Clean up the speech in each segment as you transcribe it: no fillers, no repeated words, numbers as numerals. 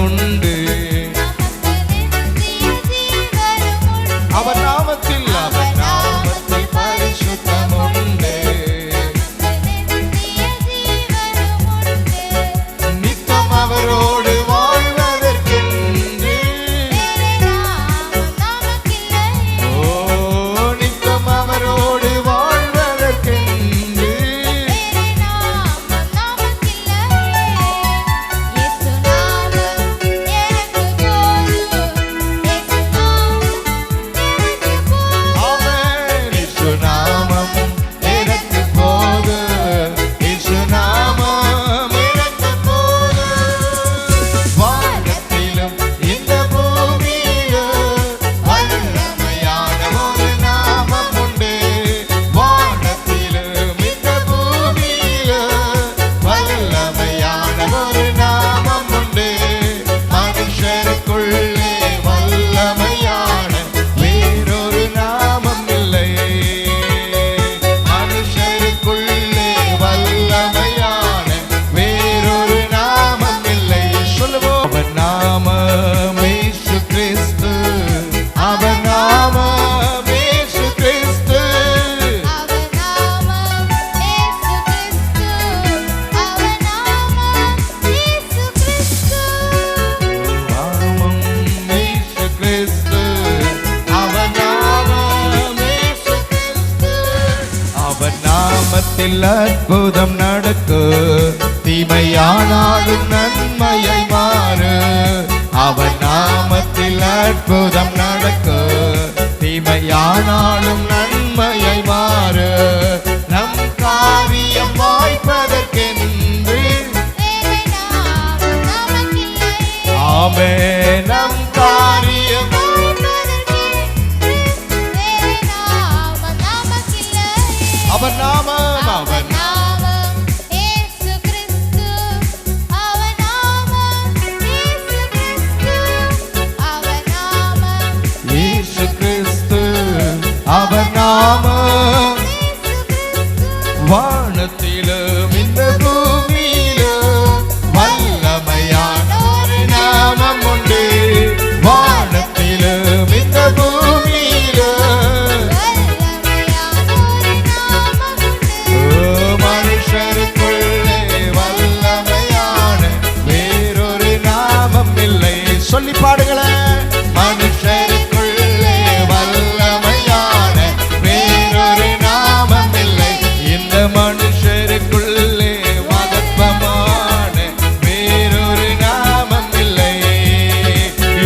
உண்டு. அவர் நாமத்தில் பரிசுத்தம் உண்டு. நித்தம் அவரோடு வாழ்வதற்கென்று நித்தம் அவரோடு வாழ்வதற்கென்று அற்புதம் நடக்கு, தீமையானாலும் நன்மையை மாறு. அவன் நாமத்தில் அற்புதம் நடக்கு, தீமையானாலும் நன்மையை மாறு. நம் காரியம் வாய்ப்பதற்கென்று ஆமே நம் காரியம் அவர் நாமம் வானத்திலும் இந்த பூமியிலும் வல்லமையான ஒரு நாமம் உண்டு. வானத்திலும் இந்த பூமியிலும் மனுஷருக்குள்ளே வல்லமையான வேறொரு நாமம் இல்லை. சொல்லி பாடுங்களேன். மனுஷருக்குள்ளே வல்லமையான வேறொரு நாமம் இல்லை. இந்த மனுஷருக்குள்ளே மகத்துவமான வேறொரு நாமம் இல்லை.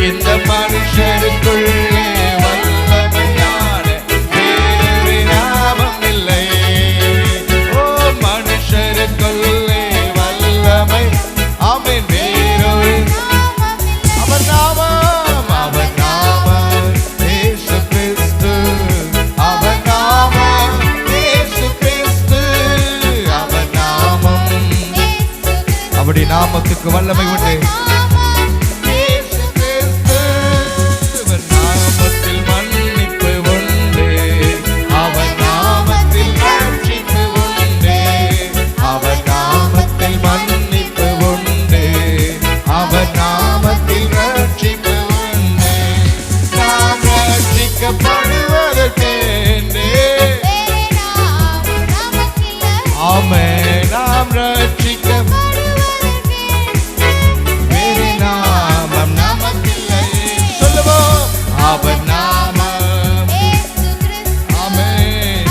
இந்த மனுஷருக்குள்ளே வல்லமையான வேறொரு நாமம் இல்லை. ஓ மனுஷருக்குள்ளே வல்லமை ஆமென் வேறொரு அவர் நாமம் இயேசு கிறிஸ்து. அவர் நாமம் இயேசு கிறிஸ்து. அவர் நாமம் அப்படி நாமத்துக்கு வல்லமை உண்டு. இயேசு கிறிஸ்து. அவர் நாமத்தில் மன்னிப்பு உண்டு. அவர் நாமத்தில் ரட்சிப்பு உண்டு. அவர் நாமத்தில் மன்னிப்பு உண்டு. அவர் நாமத்தில் ரட்சிப்பு உண்டு. நாம் ரட்சிக்கப்படுவதற்கென்று ஆமே நாம் ரட்சிக்க வேறு நாமம் நமக்கில்லை. சொல்லுவோம். அவர் நாமம் ஆமென்.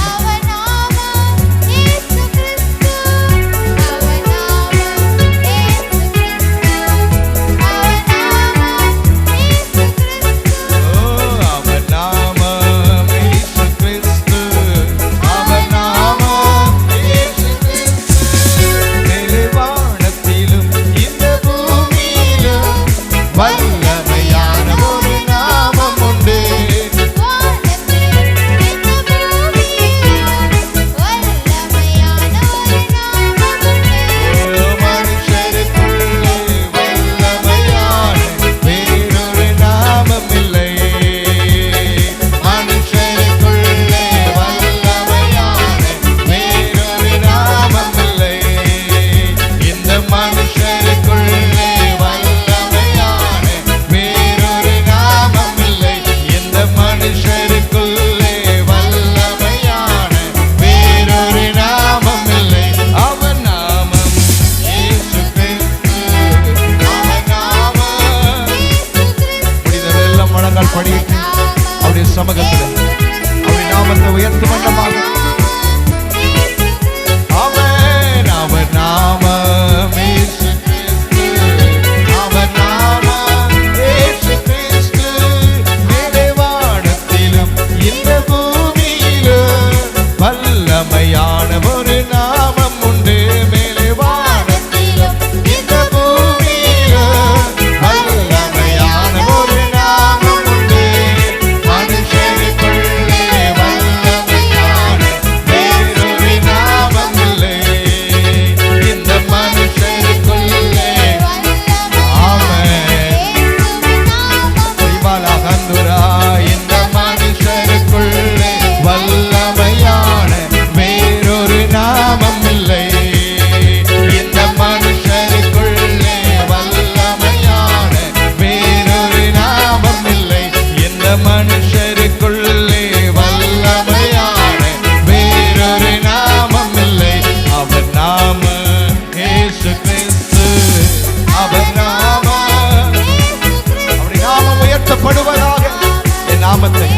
நாமத்தை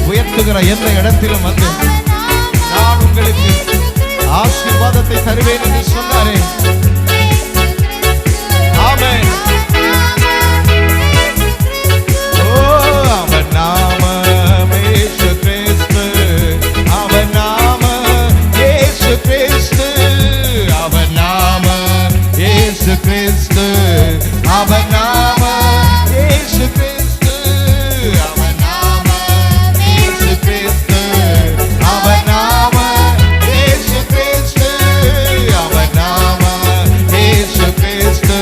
உயர்த்துகிற எந்த இடத்திலும் வந்து நான் உங்களுக்கு ஆசீர்வாதத்தை தருவேன் என்று சொன்னாரே. ஆமென். ஓ அவர் நாமம் இயேசு கிறிஸ்து, அவர் நாமம் இயேசு கிறிஸ்து, அவர் நாமம் இயேசு கிறிஸ்து, அவர் நாமம் இயேசு கிறிஸ்து, அவர் நாமம் இயேசு கிறிஸ்து, அவர் நாமம் இயேசு கிறிஸ்து, அவர் நாமம் இயேசு கிறிஸ்து.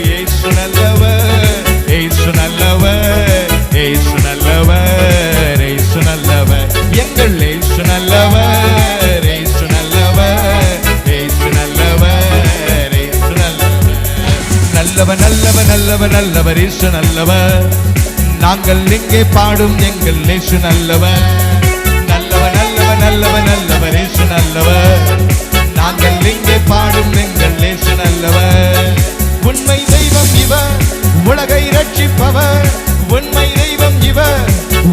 இயேசு நல்லவர், இயேசு நல்லவர், இயேசு நல்லவர், இயேசு நல்லவர், எங்கள் இயேசு நல்லவர், இயேசு நல்லவர், இயேசு நல்லவர், இயேசு நல்லவர், நல்லவர் நல்லவர் நல்லவர் நல்லவர் இயேசு நல்லவர். நாங்கள் இங்கே பாடும் எங்கள் இயேசு நல்லவர், நல்லவர் நல்லவர் நல்லவர் நல்லவர் இயேசு நல்லவர். நாங்கள் இங்கே பாடும் எங்கள் இயேசு நல்லவர். உண்மை தெய்வம் இவர், உலகை ரட்சிப்பவர், உண்மை தெய்வம் இவர்,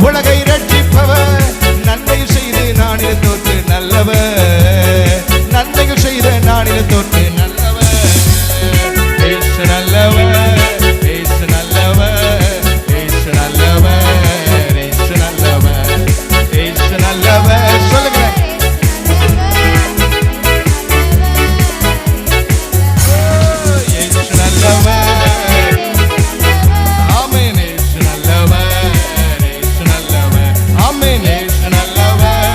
உலகை ரட்சிப்பவர். நன்மைகள் செய்து நானில் தோற்று நல்லவர், நன்மைகள் செய்த நானில் தோற்று நல்லவர். இயேசு நல்லவர், இயேசு நல்லவர், இயேசு நல்லவர், இயேசு நல்லவர், இயேசு நல்லவர். சொல்லுங்க. இயேசு நல்லவர். ஆமென். இயேசு நல்லவர், இயேசு நல்லவர். ஆமென். இயேசு நல்லவர்,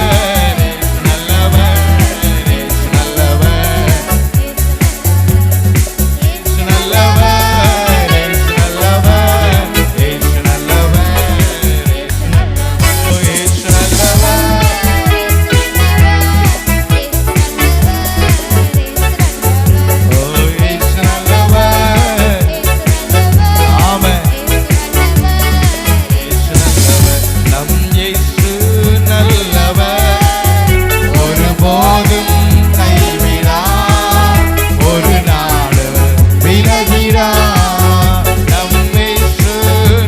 இயேசு நல்லவர், இயேசு நல்லவர், இயேசு நல்லவர், இயேசு நல்லவர், இயேசு நல்லவர், இயேசு நல்லவர். ஓ இயேசு நல்லவர். ஆமென். இயேசு நல்லவர். நம் இயேசு நல்லவர், ஒருபோதும் கைவிடார், ஒரு நாள் விலகிறார். நம் இயேசு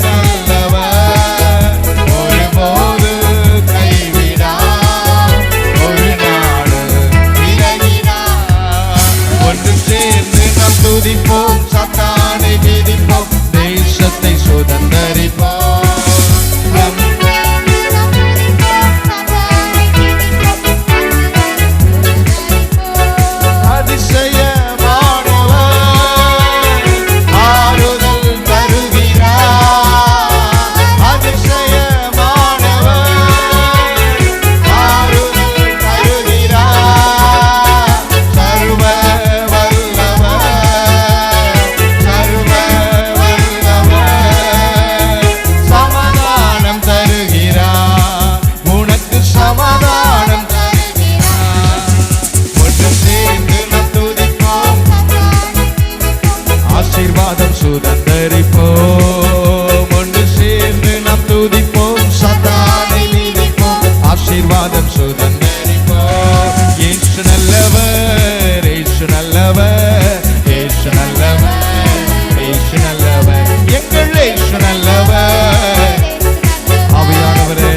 நல்லவர், ஒருபோதும் கைவிடார், ஒரு நாள் விலகிறார். ஒன்று சேர்ந்து நாம் துதிப்போம், சாத்தானை மிதிப்போம், தேசத்தை சுதந்தரிப்போம். நம் அதிசயமானவர், ஆறுதல் தருகிறார். அதிசயமானவர், ஆறுதல் தருகிறார். சர்வ வல்லவர், சர்வ வல்லவர், சமாதானம் தருகிறார். உனக்கு சமாதானம் தருகிறார். ஒன்று சேர்ந்து நாம் துதிப்போம், ஆசீர்வாதம் சுதந்தரிப்போம். ஒன்று சேர்ந்து நாம் துதிப்போம், சாத்தானை மிதிப்போம், ஆசீர்வாதம் சுதந்தரிப்போம். இயேசு நல்லவர், இயேசு நல்லவர், இயேசு நல்லவர், இயேசு நல்லவர், எங்கள் இயேசு நல்லவர். ஆவியானவரே,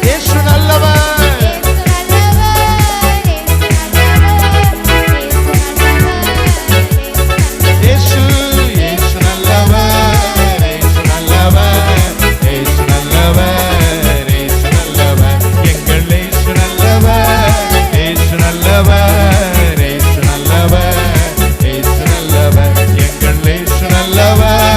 இயேசு நல்லவர். இயேசு, இயேசு நல்லவர், இயேசு நல்லவர், இயேசு நல்லவர், இயேசு நல்லவர், எங்கள் இயேசு நல்லவர், இயேசு நல்லவர், இயேசு நல்லவர், இயேசு நல்லவர், எங்கள் இயேசு நல்லவர்,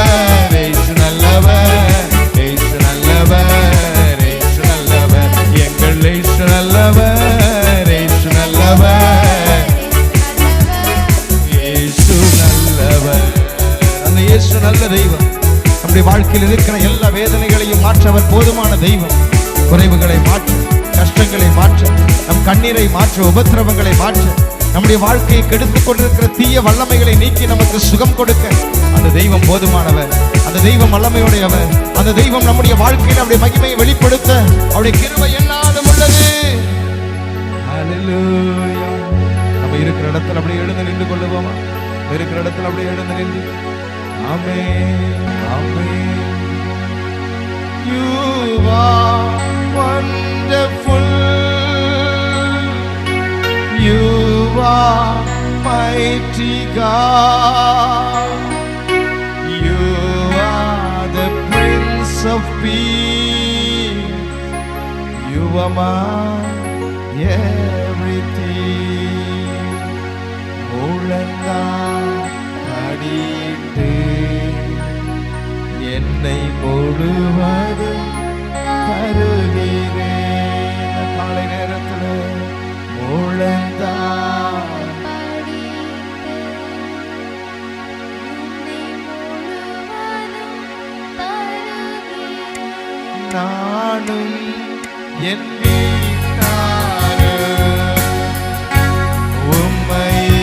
இயேசு நல்லவர், இயேசு நல்லவர், இயேசு நல்லவர், எங்கள் இயேசு நல்லவர், இயேசு நல்லவர், இயேசு நல்லவர். அந்த இயேசு நல்ல தெய்வம். நம்முடைய வாழ்க்கையில் இருக்கிற எல்லா வேதனைகளையும் மாற்ற அவர் போதுமான தெய்வம். குறைவுகளை மாற்ற, கஷ்டங்களை மாற்ற, நம் கண்ணீரை மாற்ற, உபத்திரவங்களை மாற்ற, நம்முடைய வாழ்க்கையை கெடுத்துக் கொண்டிருக்கிற தீய வல்லமைகளை நீக்கி நமக்கு சுகம் கொடுக்க அந்த தெய்வம் போதுமானவர். அந்த தெய்வம் வல்லமையுடையவர். அந்த தெய்வம் நம்முடைய வாழ்க்கையில் அவருடைய மகிமையை வெளிப்படுத்த அவருடைய கிருபை என்னாலும் உள்ளது. ஹல்லேலூயா. நம்ம இருக்கிற இடத்துல அப்படியே எழுந்து நின்று கொள்ளுவோமா? இருக்கிற இடத்துல அப்படியே எழுந்து நின்று ஆமென் ஆமென். You are wonderful, you are mighty God, you are the Prince of Peace, you are my everything. முழங்கால் படியிட்டு என்னை முழுவதும் தருகிறேன். காலை நேரத்தில் முழங்கால் நானும் என் வீட்டாரும் உம்மையே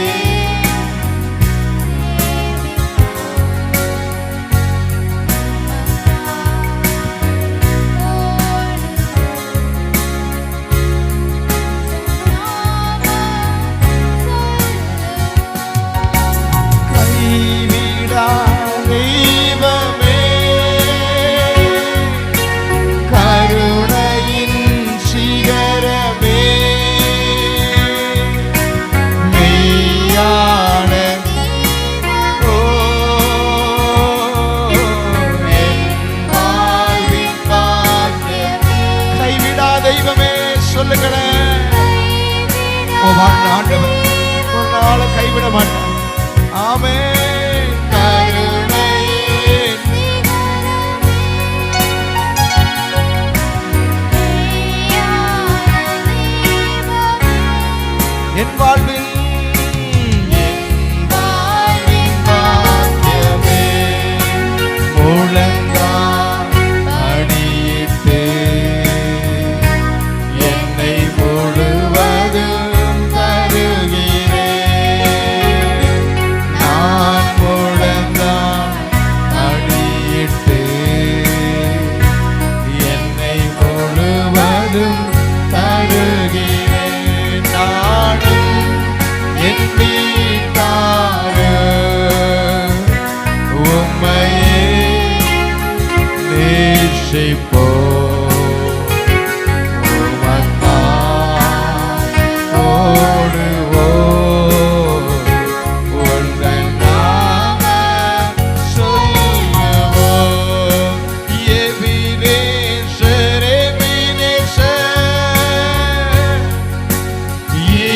ஆண்டவர் ஒரு நாள் கைவிட மாட்டார். ஆமென். கருணையின் என் வாழ்வில் பாக்கியமே முழங்கால் படியிட்டு என்னை முழுவதும்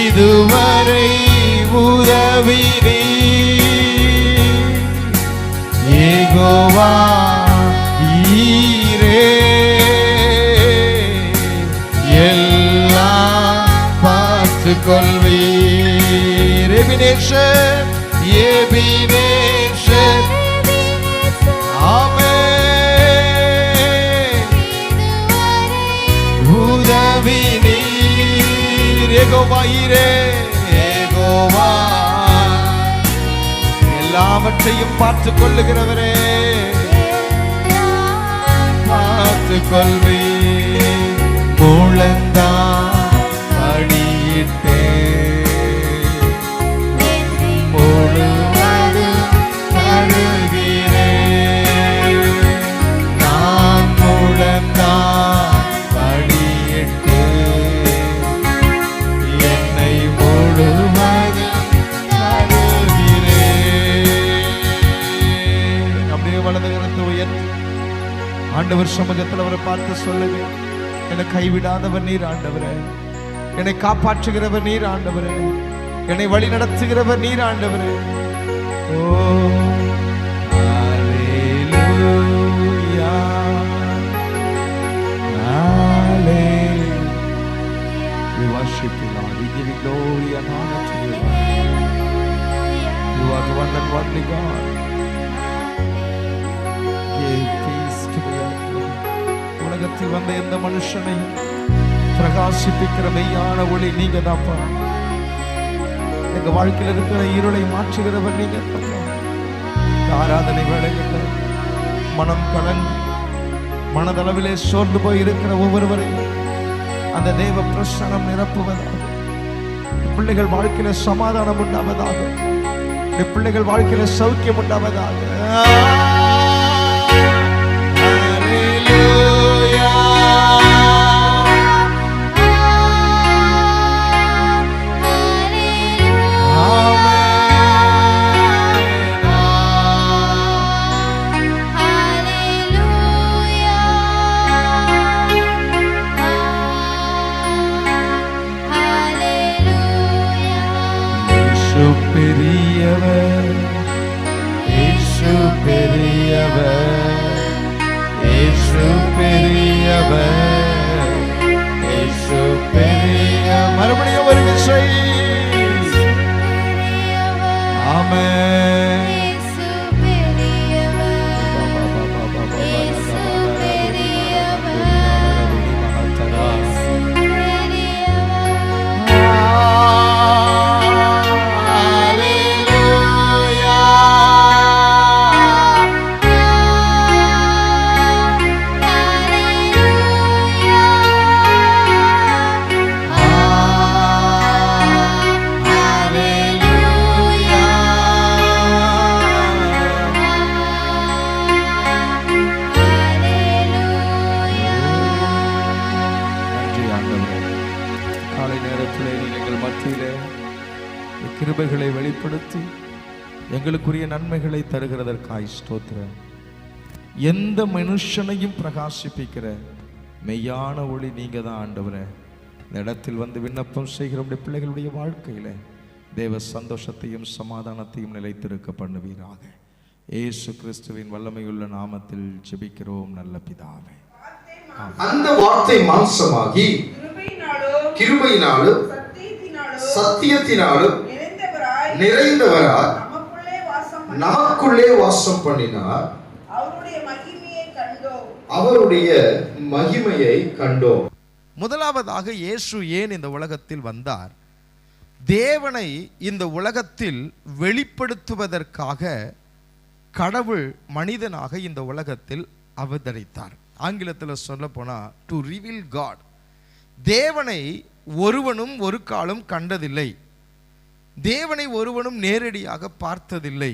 இதுவரை உதவினீ யெகோவா ஈரே எல்லாம் பார்த்துக் கொள்வீர். எபினேசர் எபினேசர் ஆமென். உதவி நீர் யெகோவா ஈரே யெகோவா எல்லாவற்றையும் பார்த்துக் கொள்ளுகிறவரே பார்த்துக் கொள்வீர். முழங்கால் படியிட்டே முழுவதும் தருகிறேன். நான் முழங்கால் படியிட்டு என்னை முழுவதும் தருகிறேன். அப்படியே வலது கரத்தை உயர்த்தி ஆண்டவர் சமூகத்தில் அவரை பார்த்து சொல்லுங்க, என்னை கைவிடாதவர் நீர் ஆண்டவரே, என்னை காப்பாற்றுகிறவர் நீர் ஆண்டவரே, என்னை வழி நடத்துகிறவர் நீர் ஆண்டவரே. ஓ ஹalleluya hallelujah. We worship you, Lord. We give you glory and honor to you, Lord. You are the one and only God. Give peace to the earth. உலகத்தில் வந்த எந்த மனுஷனையும் பிரகாசிப்பிக்கிற மெய்யான ஒளி நீங்க தான்ப்பா. எங்க வாழ்க்கையில் இருக்கிற இருளை மாற்றுகிறவர் நீங்க தான்ப்பா. ஆராதனை வேளைகளில் மனம் கலங்கி மனதளவிலே சோர்ந்து போய் இருக்கிற ஒவ்வொருவரையும் அந்த தேவ பிரசன்னம் நிரப்புவதாக, பிள்ளைகள் வாழ்க்கையில சமாதானம் உண்டாவதாக, பிள்ளைகள் வாழ்க்கையில சௌக்கியம் உண்டாவதாக. பெரியவர், இயேசு பெரியவர், இயேசு பெரியவர், இயேசு பெரியவர். மறுபடியும் ஒரு விசை. ஆமென். கிருபைகளை வெளிப்படுத்தி எங்களுக்குரிய நன்மைகளை தருகிறதற்காய் ஸ்தோத்திரம். எந்த மனுஷனையும் பிரகாசிப்பிக்கிற மெய்யான ஒளி நீங்க தான் ஆண்டவரே. இந்த இடத்தில் வந்து விண்ணப்பம் செய்கிற பிள்ளைகளுடைய வாழ்க்கையில தேவ சந்தோஷத்தையும் சமாதானத்தையும் நிலைத்திருக்க பண்ணுவீராக. இயேசு கிறிஸ்துவின் வல்லமையுள்ள நாமத்தில் ஜெபிக்கிறோம் நல்ல பிதாவே. அந்த வார்த்தை மாம்சமாகி கிருபையினாலும் சத்தியத்தினாலும் நிறைந்தவராய் நமக்குள்ளே வாசம் பண்ணினார். அவருடைய மகிமையை கண்டோம். முதலாவதாக இயேசு ஏன் இந்த உலகத்தில் வந்தார்? தேவனை இந்த உலகத்தில் வெளிப்படுத்துவதற்காக கடவுள் மனிதனாக இந்த உலகத்தில் அவதரித்தார். ஆங்கிலத்தில் சொல்ல போனா டு ரிவீல் காட். தேவனை ஒருவனும் ஒரு காலம் கண்டதில்லை. தேவனை ஒருவனும் நேரடியாக பார்த்ததில்லை.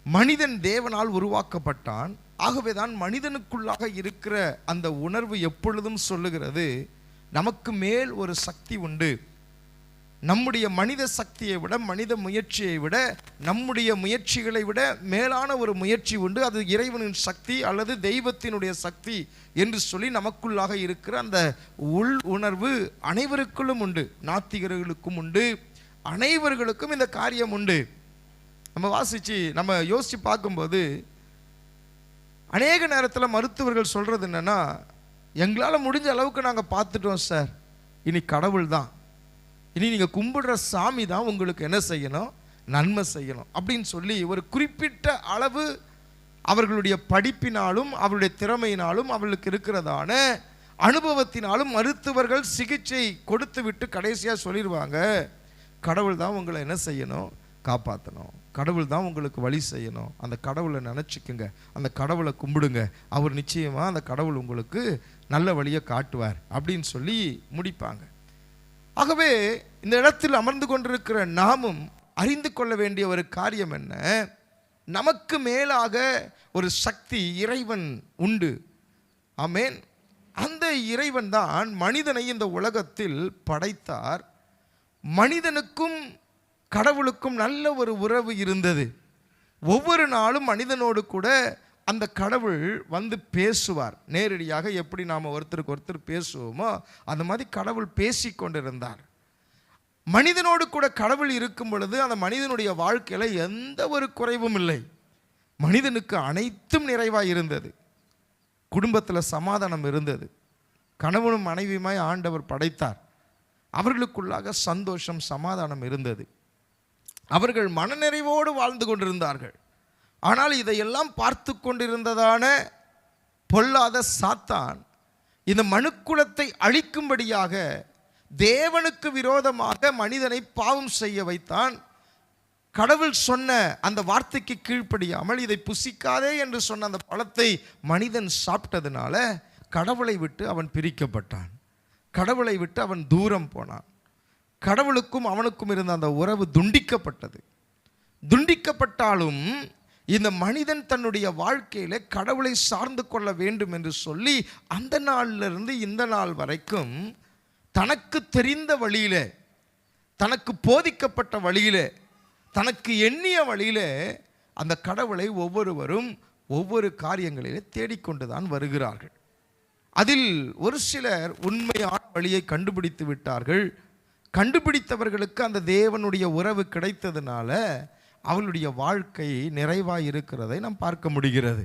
மனிதன் தேவனால் உருவாக்கப்பட்டான். ஆகவேதான் மனிதனுக்குள்ளாக இருக்கிற அந்த உணர்வு எப்பொழுதும் சொல்லுகிறது, நமக்கு மேல் ஒரு சக்தி உண்டு. நம்முடைய மனித சக்தியை விட, மனித முயற்சியை விட, நம்முடைய முயற்சிகளை விட மேலான ஒரு முயற்சி உண்டு. அது இறைவனின் சக்தி அல்லது தெய்வத்தினுடைய சக்தி என்று சொல்லி நமக்குள்ளாக இருக்கிற அந்த உள் உணர்வு அனைவருக்குள்ளும் உண்டு. நாத்திகர்களுக்கும் உண்டு, அனைவர்களுக்கும் இந்த காரியம் உண்டு. நம்ம வாசிச்சு நம்ம யோசிச்சு பார்க்கும்போது அநேக நேரத்தில் மருத்துவர்கள் சொல்றது என்னன்னா, எங்களால் முடிஞ்ச அளவுக்கு நாங்கள் பார்த்துட்டோம் சார், இனி கடவுள் தான், இனி நீங்கள் கும்பிடுற சாமி தான் உங்களுக்கு என்ன செய்யணும், நன்மை செய்யணும் அப்படின்னு சொல்லி ஒரு குறிப்பிட்ட அளவு அவர்களுடைய படிப்பினாலும் அவருடைய திறமையினாலும் அவர்களுக்கு இருக்கிறதான அனுபவத்தினாலும் மருத்துவர்கள் சிகிச்சை கொடுத்து விட்டு கடைசியாக சொல்லிடுவாங்க, கடவுள் தான் உங்களை என்ன செய்யணும், காப்பாற்றணும், கடவுள் தான் உங்களுக்கு வழி செய்யணும், அந்த கடவுளை நினச்சிக்குங்க, அந்த கடவுளை கும்பிடுங்க, அவர் நிச்சயமாக அந்த கடவுள் உங்களுக்கு நல்ல வழியை காட்டுவார் அப்படின்னு சொல்லி முடிப்பாங்க. ஆகவே இந்த இடத்தில் அமர்ந்து கொண்டிருக்கிற நாமும் அறிந்து கொள்ள வேண்டிய ஒரு காரியம் என்ன, நமக்கு மேலாக ஒரு சக்தி இறைவன் உண்டு. ஆமென். அந்த இறைவன் தான் மனிதனை இந்த உலகத்தில் படைத்தார். மனிதனுக்கும் கடவுளுக்கும் நல்ல ஒரு உறவு இருந்தது. ஒவ்வொரு நாளும் மனிதனோடு கூட அந்த கடவுள் வந்து பேசுவார். நேரடியாக எப்படி நாம் ஒருத்தருக்கு ஒருத்தர் பேசுவோமோ அந்த மாதிரி கடவுள் பேசி கொண்டிருந்தார். மனிதனோடு கூட கடவுள் இருக்கும் பொழுது அந்த மனிதனுடைய வாழ்க்கையில் எந்த ஒரு குறைவும் இல்லை. மனிதனுக்கு அனைத்தும் நிறைவாக இருந்தது. குடும்பத்தில் சமாதானம் இருந்தது. கணவனும் மனைவியுமாய் ஆண்டவர் படைத்தார். அவர்களுக்குள்ளாக சந்தோஷம் சமாதானம் இருந்தது. அவர்கள் மனநிறைவோடு வாழ்ந்து கொண்டிருந்தார்கள். ஆனால் இதையெல்லாம் பார்த்து கொண்டிருந்ததான பொல்லாத சாத்தான் இந்த மனுக்குலத்தை அழிக்கும்படியாக தேவனுக்கு விரோதமாக மனிதனை பாவம் செய்ய வைத்தான். கடவுள் சொன்ன அந்த வார்த்தைக்கு கீழ்ப்படியாமல் இதை புசிக்காதே என்று சொன்ன அந்த பழத்தை மனிதன் சாப்பிட்டதுனால கடவுளை விட்டு அவன் பிரிக்கப்பட்டான். கடவுளை விட்டு அவன் தூரம் போனான். கடவுளுக்கும் அவனுக்கும் இருந்த அந்த உறவு துண்டிக்கப்பட்டது. துண்டிக்கப்பட்டாலும் இந்த மனிதன் தன்னுடைய வாழ்க்கையில கடவுளை சார்ந்து கொள்ள வேண்டும் என்று சொல்லி அந்த நாளிலிருந்து இந்த நாள் வரைக்கும் தனக்கு தெரிந்த வழியில, தனக்கு போதிக்கப்பட்ட வழியில, தனக்கு எண்ணிய வழியில அந்த கடவுளை ஒவ்வொருவரும் ஒவ்வொரு காரியங்களிலே தேடிக்கொண்டுதான் வருகிறார்கள். அதில் ஒரு சிலர் உண்மையான வழியை கண்டுபிடித்து விட்டார்கள். கண்டுபிடித்தவர்களுக்கு அந்த தேவனுடைய உறவு கிடைத்ததுனால அவளுடைய வாழ்க்கை நிறைவாய் இருக்கிறதை நாம் பார்க்க முடிகிறது.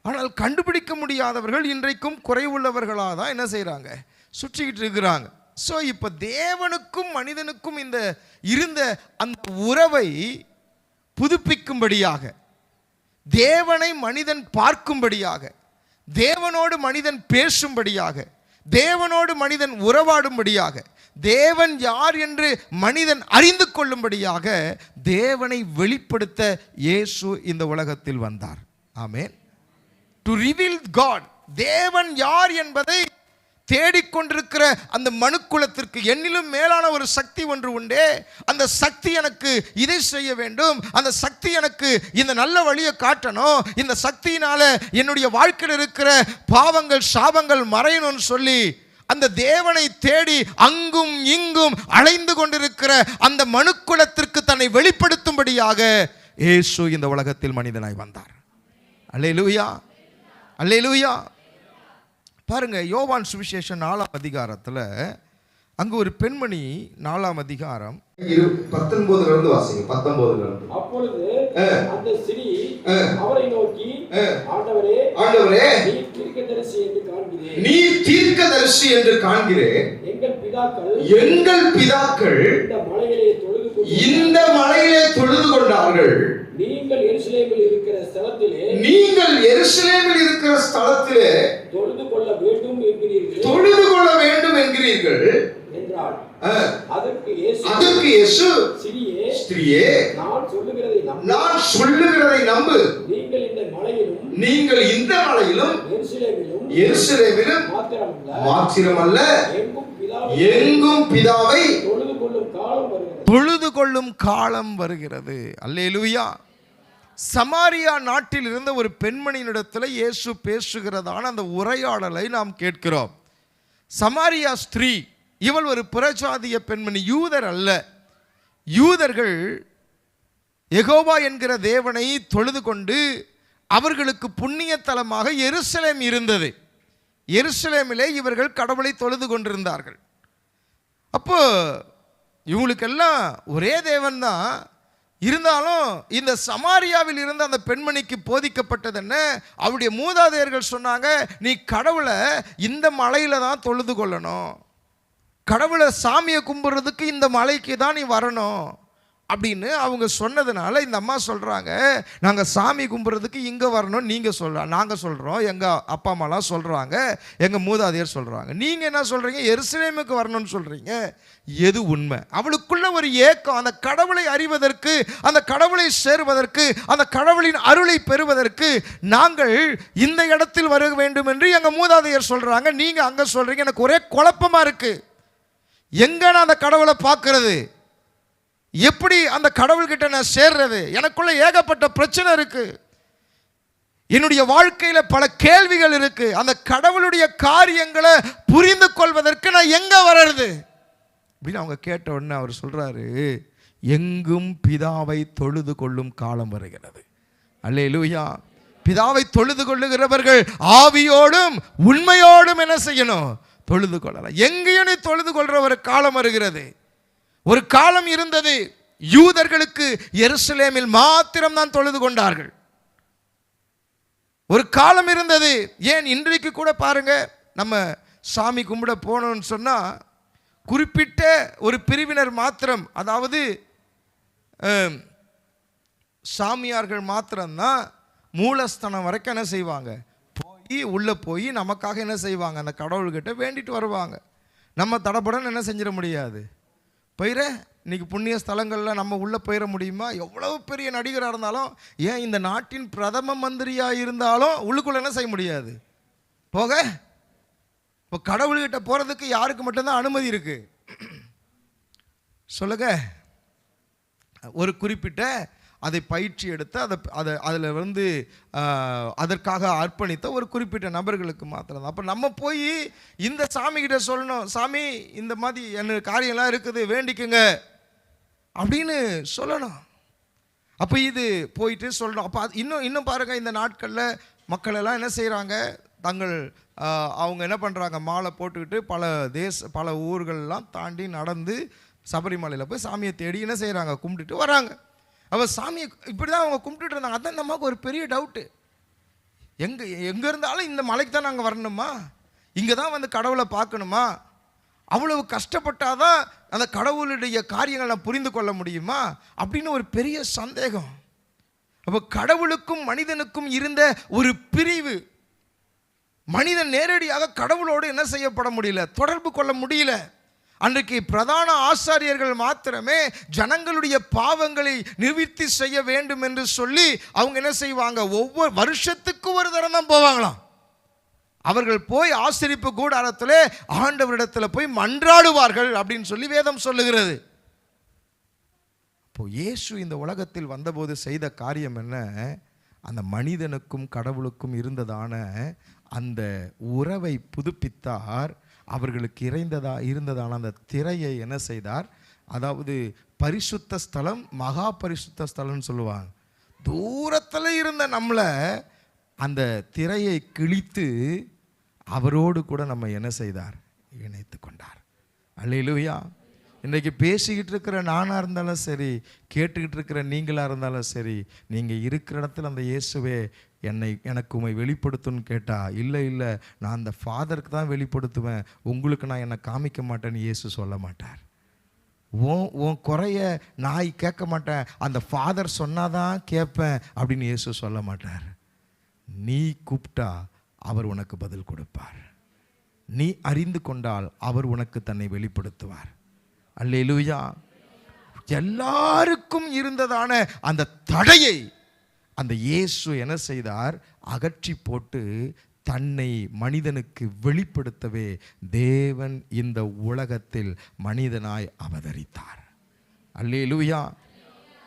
ஆனால் கண்டுபிடிக்க முடியாதவர்கள் இன்றைக்கும் குறைவுள்ளவர்களாக தான் என்ன செய்கிறாங்க, சுற்றிக்கிட்டு இருக்கிறாங்க. ஸோ இப்போ தேவனுக்கும் மனிதனுக்கும் இந்த இருந்த அந்த உறவை புதுப்பிக்கும்படியாக, தேவனை மனிதன் பார்க்கும்படியாக, தேவனோடு மனிதன் பேசும்படியாக, தேவனோடு மனிதன் உறவாடும்படியாக, தேவன் யார் என்று மனிதன் அறிந்து கொள்ளும்படியாக தேவனை வெளிப்படுத்த இயேசு இந்த உலகத்தில் வந்தார். ஆமென். டு ரிவீல் காட், தேவன் யார் என்பதை தேடிக்கொண்டிருக்கிற அந்த மனுக்குலத்திற்கு என்னிலும் மேலான ஒரு சக்தி ஒன்று உண்டே, அந்த சக்தி எனக்கு இதை செய்ய வேண்டும், அந்த சக்தி எனக்கு இந்த நல்ல வழியை காட்டணும், இந்த சக்தியினால என்னுடைய வாழ்க்கையில் இருக்கிற பாவங்கள் சாபங்கள் மறையணும்னு சொல்லி அந்த தேவனை தேடி அங்கும் இங்கும் அலைந்து கொண்டிருக்கிற அந்த மனுக்குலத்திற்கு தன்னை வெளிப்படுத்தும்படியாக இயேசு இந்த உலகத்தில் மனிதனாய் வந்தார். அல்லேலூயா, அல்லேலூயா. பாருங்க, யோவான் சுவிசேஷம் 4ஆம் அதிகாரத்தில் அங்கு ஒரு பெண்மணி, 4ஆம் அதிகாரம் 19 வாசிங்க. 19 அப்பொழுது அந்த ஸ்திரீ அவரை நோக்கி, ஆண்டவரே, ஆண்டவரே, நீர் தீர்க்கதரிசி என்று காண்கிறேன். நீர் தீர்க்கதரிசி என்று காண்கிறேன். எங்கள் பிதாக்கள் இந்த மலையிலே தொழுது கொண்டார்கள். நீங்கள் எருசலேமில் இருக்கிற ஸ்தலத்திலே, நீங்கள் எருசலேமில் இருக்கிற ஸ்தலத்திலே தொழுது கொள்ள வேண்டும் என்கிறீர்கள், தொழுது கொள்ள வேண்டும் என்கிறீர்கள் என்றார். அதற்கு இயேசு, ஸ்திரீயே, நான் சொல்லுகிறதை நம்பு. நீங்கள் இந்த மலையிலும் எருசலேமிலும் மாத்திரமல்ல எங்கும் பிதாவை தொழுது கொள்ளும் காலம் வருகிறது. அல்லேலூயா. சமாரியா நாட்டில் இருந்த ஒரு பெண்மணியினிடத்தில் இயேசு பேசுகிறதான அந்த உரையாடலை நாம் கேட்கிறோம். சமாரியா ஸ்திரீ, இவள் ஒரு புறஜாதிய பெண்மணி, யூதர் அல்ல. யூதர்கள் யெகோவா என்கிற தேவனை தொழுது கொண்டு அவர்களுக்கு புண்ணிய தலமாக எருசலேம் இருந்தது. எருசலேமிலே இவர்கள் கடவுளை தொழுது கொண்டிருந்தார்கள். அப்போ இவங்களுக்கெல்லாம் ஒரே தேவன் தான். இருந்தாலும் இந்த சமாரியாவில் இருந்த அந்த பெண்மணிக்கு போதிக்கப்பட்டது என்ன, அவருடைய மூதாதையர்கள் சொன்னாங்க, நீ கடவுளை இந்த மலையில தான் தொழுது கொள்ளணும், கடவுளை சாமியை கும்பிட்றதுக்கு இந்த மலைக்கு தான் நீ வரணும் அப்படின்னு அவங்க சொன்னதுனால இந்த அம்மா சொல்கிறாங்க, நாங்கள் சாமி கும்பிட்றதுக்கு இங்கே வரணும் நீங்கள் நாங்கள் சொல்கிறோம், எங்கள் அப்பா அம்மாலாம் சொல்கிறாங்க, எங்கள் மூதாதையர் சொல்கிறாங்க, நீங்கள் என்ன சொல்கிறீங்க, எருசலேமுக்கு வரணும்னு சொல்கிறீங்க. எது உண்மை? அவளுக்குள்ள ஒரு ஏக்கம், அந்த கடவுளை அறிவதற்கு, அந்த கடவுளை சேருவதற்கு, அந்த கடவுளின் அருளை பெறுவதற்கு நாங்கள் இந்த இடத்தில் வர வேண்டும் என்று எங்கள் மூதாதையர் சொல்கிறாங்க, நீங்கள் அங்கே சொல்கிறீங்க. எனக்கு ஒரே குழப்பமாக இருக்குது. எங்கே நான் அந்த கடவுளை பார்க்கறது, எப்படி அந்த கடவுள்கிட்ட நான் சேர்றது? எனக்குள்ள ஏகப்பட்ட பிரச்சனை இருக்கு, என்னுடைய வாழ்க்கையில பல கேள்விகள் இருக்கு. அந்த கடவுளுடைய காரியங்களை புரிந்து கொள்வதற்கு நான் எங்க வர்றது அப்படின்னு அவங்க கேட்ட உடனே அவர் சொல்றாரு, எங்கும் பிதாவை தொழுது கொள்ளும் காலம் வருகிறது. அல்லேலூயா. பிதாவை தொழுது கொள்ளுகிறவர்கள் ஆவியோடும் உண்மையோடும் என்ன செய்யணும்? தொழுது கொள்ளலாம். எங்கேயும் நீ தொழுது கொள்ற ஒரு காலம் வருகிறது. ஒரு காலம் இருந்தது, யூதர்களுக்கு எருசலேமில் மாத்திரம் தான் தொழுது கொண்டார்கள். ஒரு காலம் இருந்தது. ஏன் இன்றைக்கு கூட பாருங்க, நம்ம சாமி கும்பிட போனோம்னு சொன்னா குறிப்பிட்ட ஒரு பிரிவினர் மாத்திரம், அதாவது சாமியார்கள் மாத்திரம்தான் மூலஸ்தானம் வரைக்கும் என்ன செய்வாங்க, போய் உள்ளே போய் நமக்காக என்ன செய்வாங்க, அந்த கடவுள்கிட்ட வேண்டிட்டு வருவாங்க. நம்ம தடப்படன்னு என்ன செஞ்சிட முடியாது, போயிட. இன்னைக்கு புண்ணிய ஸ்தலங்களில் நம்ம உள்ளே போயிட முடியுமா? எவ்வளவு பெரிய நடிகராக இருந்தாலும், ஏன் இந்த நாட்டின் பிரதம மந்திரியாக இருந்தாலும் உள்ளுக்குள்ள என்ன செய்ய முடியாது, போக. இப்போ கடவுள்கிட்ட போகிறதுக்கு யாருக்கு மட்டும்தான் அனுமதி இருக்கு சொல்லுங்க? ஒரு குறிப்பிட்ட அதை பயிற்சி எடுத்து அதில் அதற்காக அர்ப்பணித்த ஒரு குறிப்பிட்ட நபர்களுக்கு மாத்திரம். அப்போ நம்ம போய் இந்த சாமிகிட்ட சொல்லணும், சாமி இந்த மாதிரி என்ன காரியம்லாம் இருக்குது வேண்டிக்குங்க அப்படின்னு சொல்லணும். அப்போ இது போயிட்டு சொல்லணும். அப்போ இன்னும் பாருங்கள், இந்த நாட்களில் மக்கள் எல்லாம் என்ன செய்கிறாங்க, அவங்க என்ன பண்ணுறாங்க, மாலை போட்டுக்கிட்டு பல ஊர்களெலாம் தாண்டி நடந்து சபரிமலையில் போய் சாமியை தேடி என்ன செய்கிறாங்க, கும்பிட்டுட்டு வராங்க. அப்போ சாமியை இப்படி தான் அவங்க கும்பிட்டுட்டு இருந்தாங்க. அதான் நமக்கு ஒரு பெரிய டவுட்டு, எங்கே இருந்தாலும் இந்த மலைக்கு தான் நாங்கள் வரணுமா, இங்கே தான் வந்து கடவுளை பார்க்கணுமா, அவ்வளவு கஷ்டப்பட்டாதான் அந்த கடவுளுடைய காரியங்களை நான் புரிந்து கொள்ள முடியுமா அப்படின்னு ஒரு பெரிய சந்தேகம். அப்போ கடவுளுக்கும் மனிதனுக்கும் இருந்த ஒரு பிரிவு, மனிதன் நேரடியாக கடவுளோடு என்ன செய்யப்பட முடியல, தொடர்பு கொள்ள முடியல. அன்றைக்கு பிரதான ஆசாரியர்கள் மாத்திரமே ஜனங்களுடைய பாவங்களை நிவர்த்தி செய்ய வேண்டும் என்று சொல்லி அவங்க என்ன செய்வாங்க, ஒவ்வொரு வருஷத்துக்கு ஒரு தடவை தான் போவாங்களாம். அவர்கள் போய் ஆசரிப்பு கூடாரத்தில் ஆண்டவரிடத்தில் போய் மன்றாடுவார்கள் அப்படின்னு சொல்லி வேதம் சொல்லுகிறது. இப்போ இயேசு இந்த உலகத்தில் வந்தபோது செய்த காரியம் என்ன, அந்த மனிதனுக்கும் கடவுளுக்கும் இருந்ததான அந்த உறவை புதுப்பித்தார். அவர்களுக்கு இருந்ததான அந்த திரையை என்ன செய்தார், அதாவது பரிசுத்த ஸ்தலம், மகா பரிசுத்த ஸ்தலம்னு சொல்லுவாங்க. தூரத்தில் இருந்த நம்மளை அந்த திரையை கிழித்து அவரோடு கூட நம்ம என்ன செய்தார், இணைத்து கொண்டார். அல்லேலூயா. இன்றைக்கு பேசிக்கிட்டு இருக்கிற நானாக இருந்தாலும் சரி, கேட்டுக்கிட்டு இருக்கிற நீங்களாக இருந்தாலும் சரி, நீங்கள் இருக்கிற இடத்துல அந்த இயேசுவே எனக்கு உண்மை வெளிப்படுத்துன்னு கேட்டால், இல்லை நான் அந்த ஃபாதருக்கு தான் வெளிப்படுத்துவேன், உங்களுக்கு நான் என்னை காமிக்க மாட்டேன்னு இயேசு சொல்ல மாட்டார். உன் குறைய நான் கேட்க மாட்டேன், அந்த ஃபாதர் சொன்னாதான் கேட்பேன் அப்படின்னு இயேசு சொல்ல மாட்டார். நீ கூப்பிட்டா அவர் உனக்கு பதில் கொடுப்பார். நீ அறிந்து கொண்டால் அவர் உனக்கு தன்னை வெளிப்படுத்துவார். அல்லேலூயா. எல்லாருக்கும் இருந்ததான அந்த தடையை அந்த இயேசு என்ன செய்தார், அகற்றி போட்டு தன்னை மனிதனுக்கு வெளிப்படுத்தவே தேவன் இந்த உலகத்தில் மனிதனாய் அவதரித்தார். அல்லேலூயா.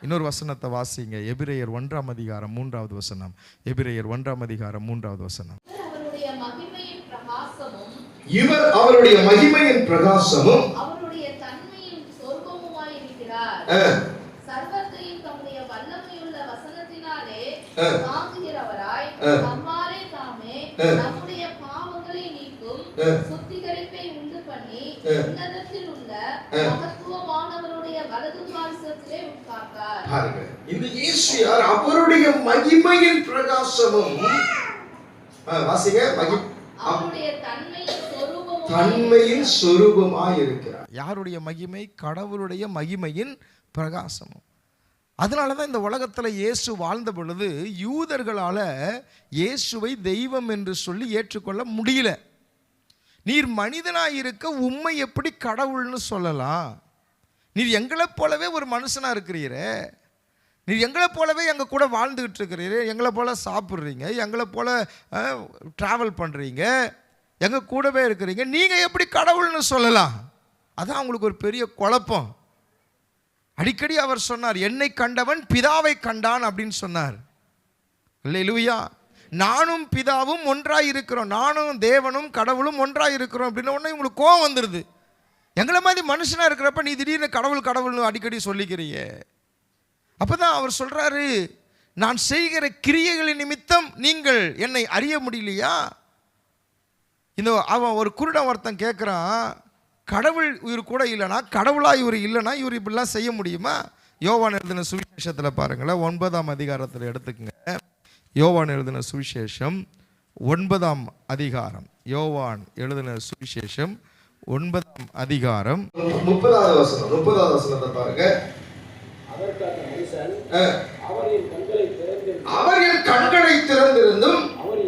இன்னொரு வசனத்தை வாசிங்க, எபிரேயர் 1ஆம் அதிகாரம் 3வது வசனம். எபிரேயர் 1ஆம் அதிகாரம் 3வது வசனம். இவர் அவருடைய மகிமையின் பிரகாசமும் அவருடைய தன்மையின் சொரூபமுமாய் இருக்கிறார். சர்வத்தையும் தம்முடைய வல்லமையுள்ள வசனத்தினாலே தாங்குகிறவராய் நம்மாலே தாமே நம்முடைய பாவங்களை நீக்கும் சுத்திகரிப்பை உண்டு பண்ணி உன்னதத்தில் உள்ள மகத்துவமானவருடைய வலது பார்சத்திலே உட்கார்ந்தார். பாருங்க, இந்த இயேசு யார், அவருடைய மகிமையின் பிரகாசமும், வாசிங்க, அவருடைய தன்மையின் சொரூபமாய் இருக்கிறார். யாருடைய மகிமை, கடவுளுடைய மகிமையின் பிரகாசமும். அதனால தான் இந்த உலகத்தில் இயேசு வாழ்ந்த பொழுது யூதர்களால் இயேசுவை தெய்வம் என்று சொல்லி ஏற்றுக்கொள்ள முடியல. நீர் மனிதனாயிருக்க உம்மை எப்படி கடவுள்னு சொல்லலாம், நீர் எங்களை போலவே ஒரு மனுஷனாக இருக்கிறீரே, நீர் எங்களை போலவே எங்கள் கூட வாழ்ந்துக்கிட்டு இருக்கிறீரே, எங்களை போல் சாப்பிட்றீங்க, எங்களை போல் ட்ராவல் பண்ணுறீங்க, எங்கள் கூடவே இருக்கிறீங்க, நீங்கள் எப்படி கடவுள்னு சொல்லலாம்? அதான் அவங்களுக்கு ஒரு பெரிய குழப்பம். அடிக்கடி அவர் சொன்னார், என்னை கண்டவன் பிதாவை கண்டான் அப்படின்னு சொன்னார். அல்லேலூயா. நானும் பிதாவும் ஒன்றாக இருக்கிறோம், நானும் தேவனும் கடவுளும் ஒன்றாக இருக்கிறோம் அப்படின்னு உடனே உங்களுக்கு கோவம் வந்துடுது. எங்களை மாதிரி மனுஷனாக இருக்கிறப்ப நீ திடீர்னு கடவுள்னு அடிக்கடி சொல்லிக்கிறீங்க. அப்போ தான் அவர் சொல்கிறாரு, நான் செய்கிற கிரியைகளின் நிமித்தம் நீங்கள் என்னை அறிய முடியலையா? அவன் ஒரு குருடன் ஒருத்தன் கேட்குறான், கடவுள் இவர் கூட இல்லைனா, கடவுளாக இவர் இல்லைனா இவர் இப்படிலாம் செய்ய முடியுமா? யோவான் எழுதின சுவிசேஷத்தில் பாருங்களேன், 9ஆம் அதிகாரத்தில் எடுத்துக்கங்க. யோவான் எழுதின சுவிசேஷம் 9ஆம் அதிகாரம். யோவான் எழுதின சுவிசேஷம் 9ஆம் அதிகாரம் 30வது வசனத்தை பாருங்க. அவர் என் கண்களை திறந்திருந்தும் அவர்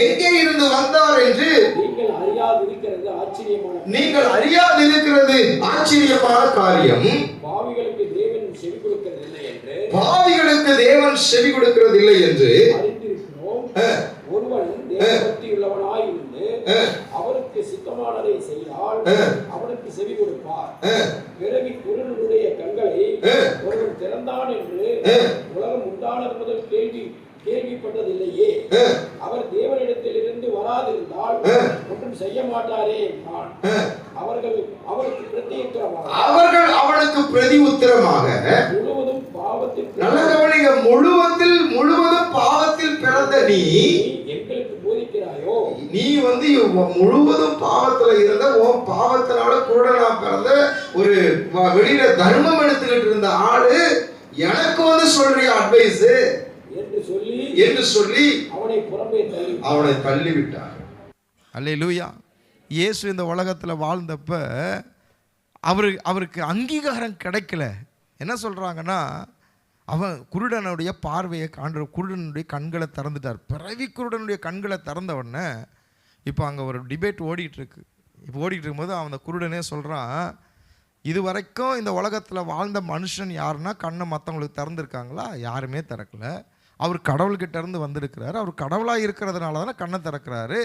எங்கே இருந்து வந்தார் என்று நீங்கள் அறியாதிருக்கிறது ஆச்சரியமான காரியம். பாவிகளுக்கு தேவன் செவி கொடுக்கிறதில்லை என்று ஒருவன் தேவபக்தி உள்ளவனாய் இருந்து அவருக்கு சித்தமானதை செய்தால் அவனுக்கு செவி கொடுப்பார். பிறவி குருடனுடைய கண்களை ஒருவன் திறந்து உண்டானது முதல் கேள்விப்பட்டதில்லையே. அவர் தேவனிடத்தில் இருந்து வராதிருந்தால் ஒன்றும் செய்ய மாட்டாரே என்றான். அவர்கள் அவனுக்கு பிரதி உத்தரமாக முழுவதும் பாவத்தில் நல்ல கவனிங்க, முழுவதும் பாவத்தில் பிறந்த நீ எங்களுக்கு போதிக்கிறாயோ? நீ முழுவதும் பாவத்துல இருந்த, உன் பாவத்தினால கூட நான் பிறந்த ஒரு வெளியில தர்மம் எடுத்துக்கிட்டு இருந்த ஆளு எனக்கு சொல்றிய அட்வைஸ் என்று சொல்லி அவனை தள்ளிவிட்டார். அல்லேலூயா. இயேசு இந்த உலகத்தில் வாழ்ந்தப்ப அவருக்கு அங்கீகாரம் கிடைக்கல. என்ன சொல்கிறாங்கன்னா, அவன் குருடனுடைய பார்வையை காண்ற, குருடனுடைய கண்களை திறந்துட்டார். பிறவி குருடனுடைய கண்களை திறந்த உடனே இப்போ அங்கே ஒரு டிபேட் ஓடிட்டுருக்கு. இப்போ ஓடிட்டு இருக்கும்போது அவன் அந்த குருடனே சொல்கிறான், இது வரைக்கும் இந்த உலகத்தில் வாழ்ந்த மனுஷன் யாருன்னா கண்ணை மற்றவங்களுக்கு திறந்துருக்காங்களா? யாருமே திறக்கலை. அவர் கடவுள்கிட்ட இருந்து வந்திருக்கிறாரு. அவர் கடவுளாக இருக்கிறதுனால தானே கண்ணை திறக்கிறாரு.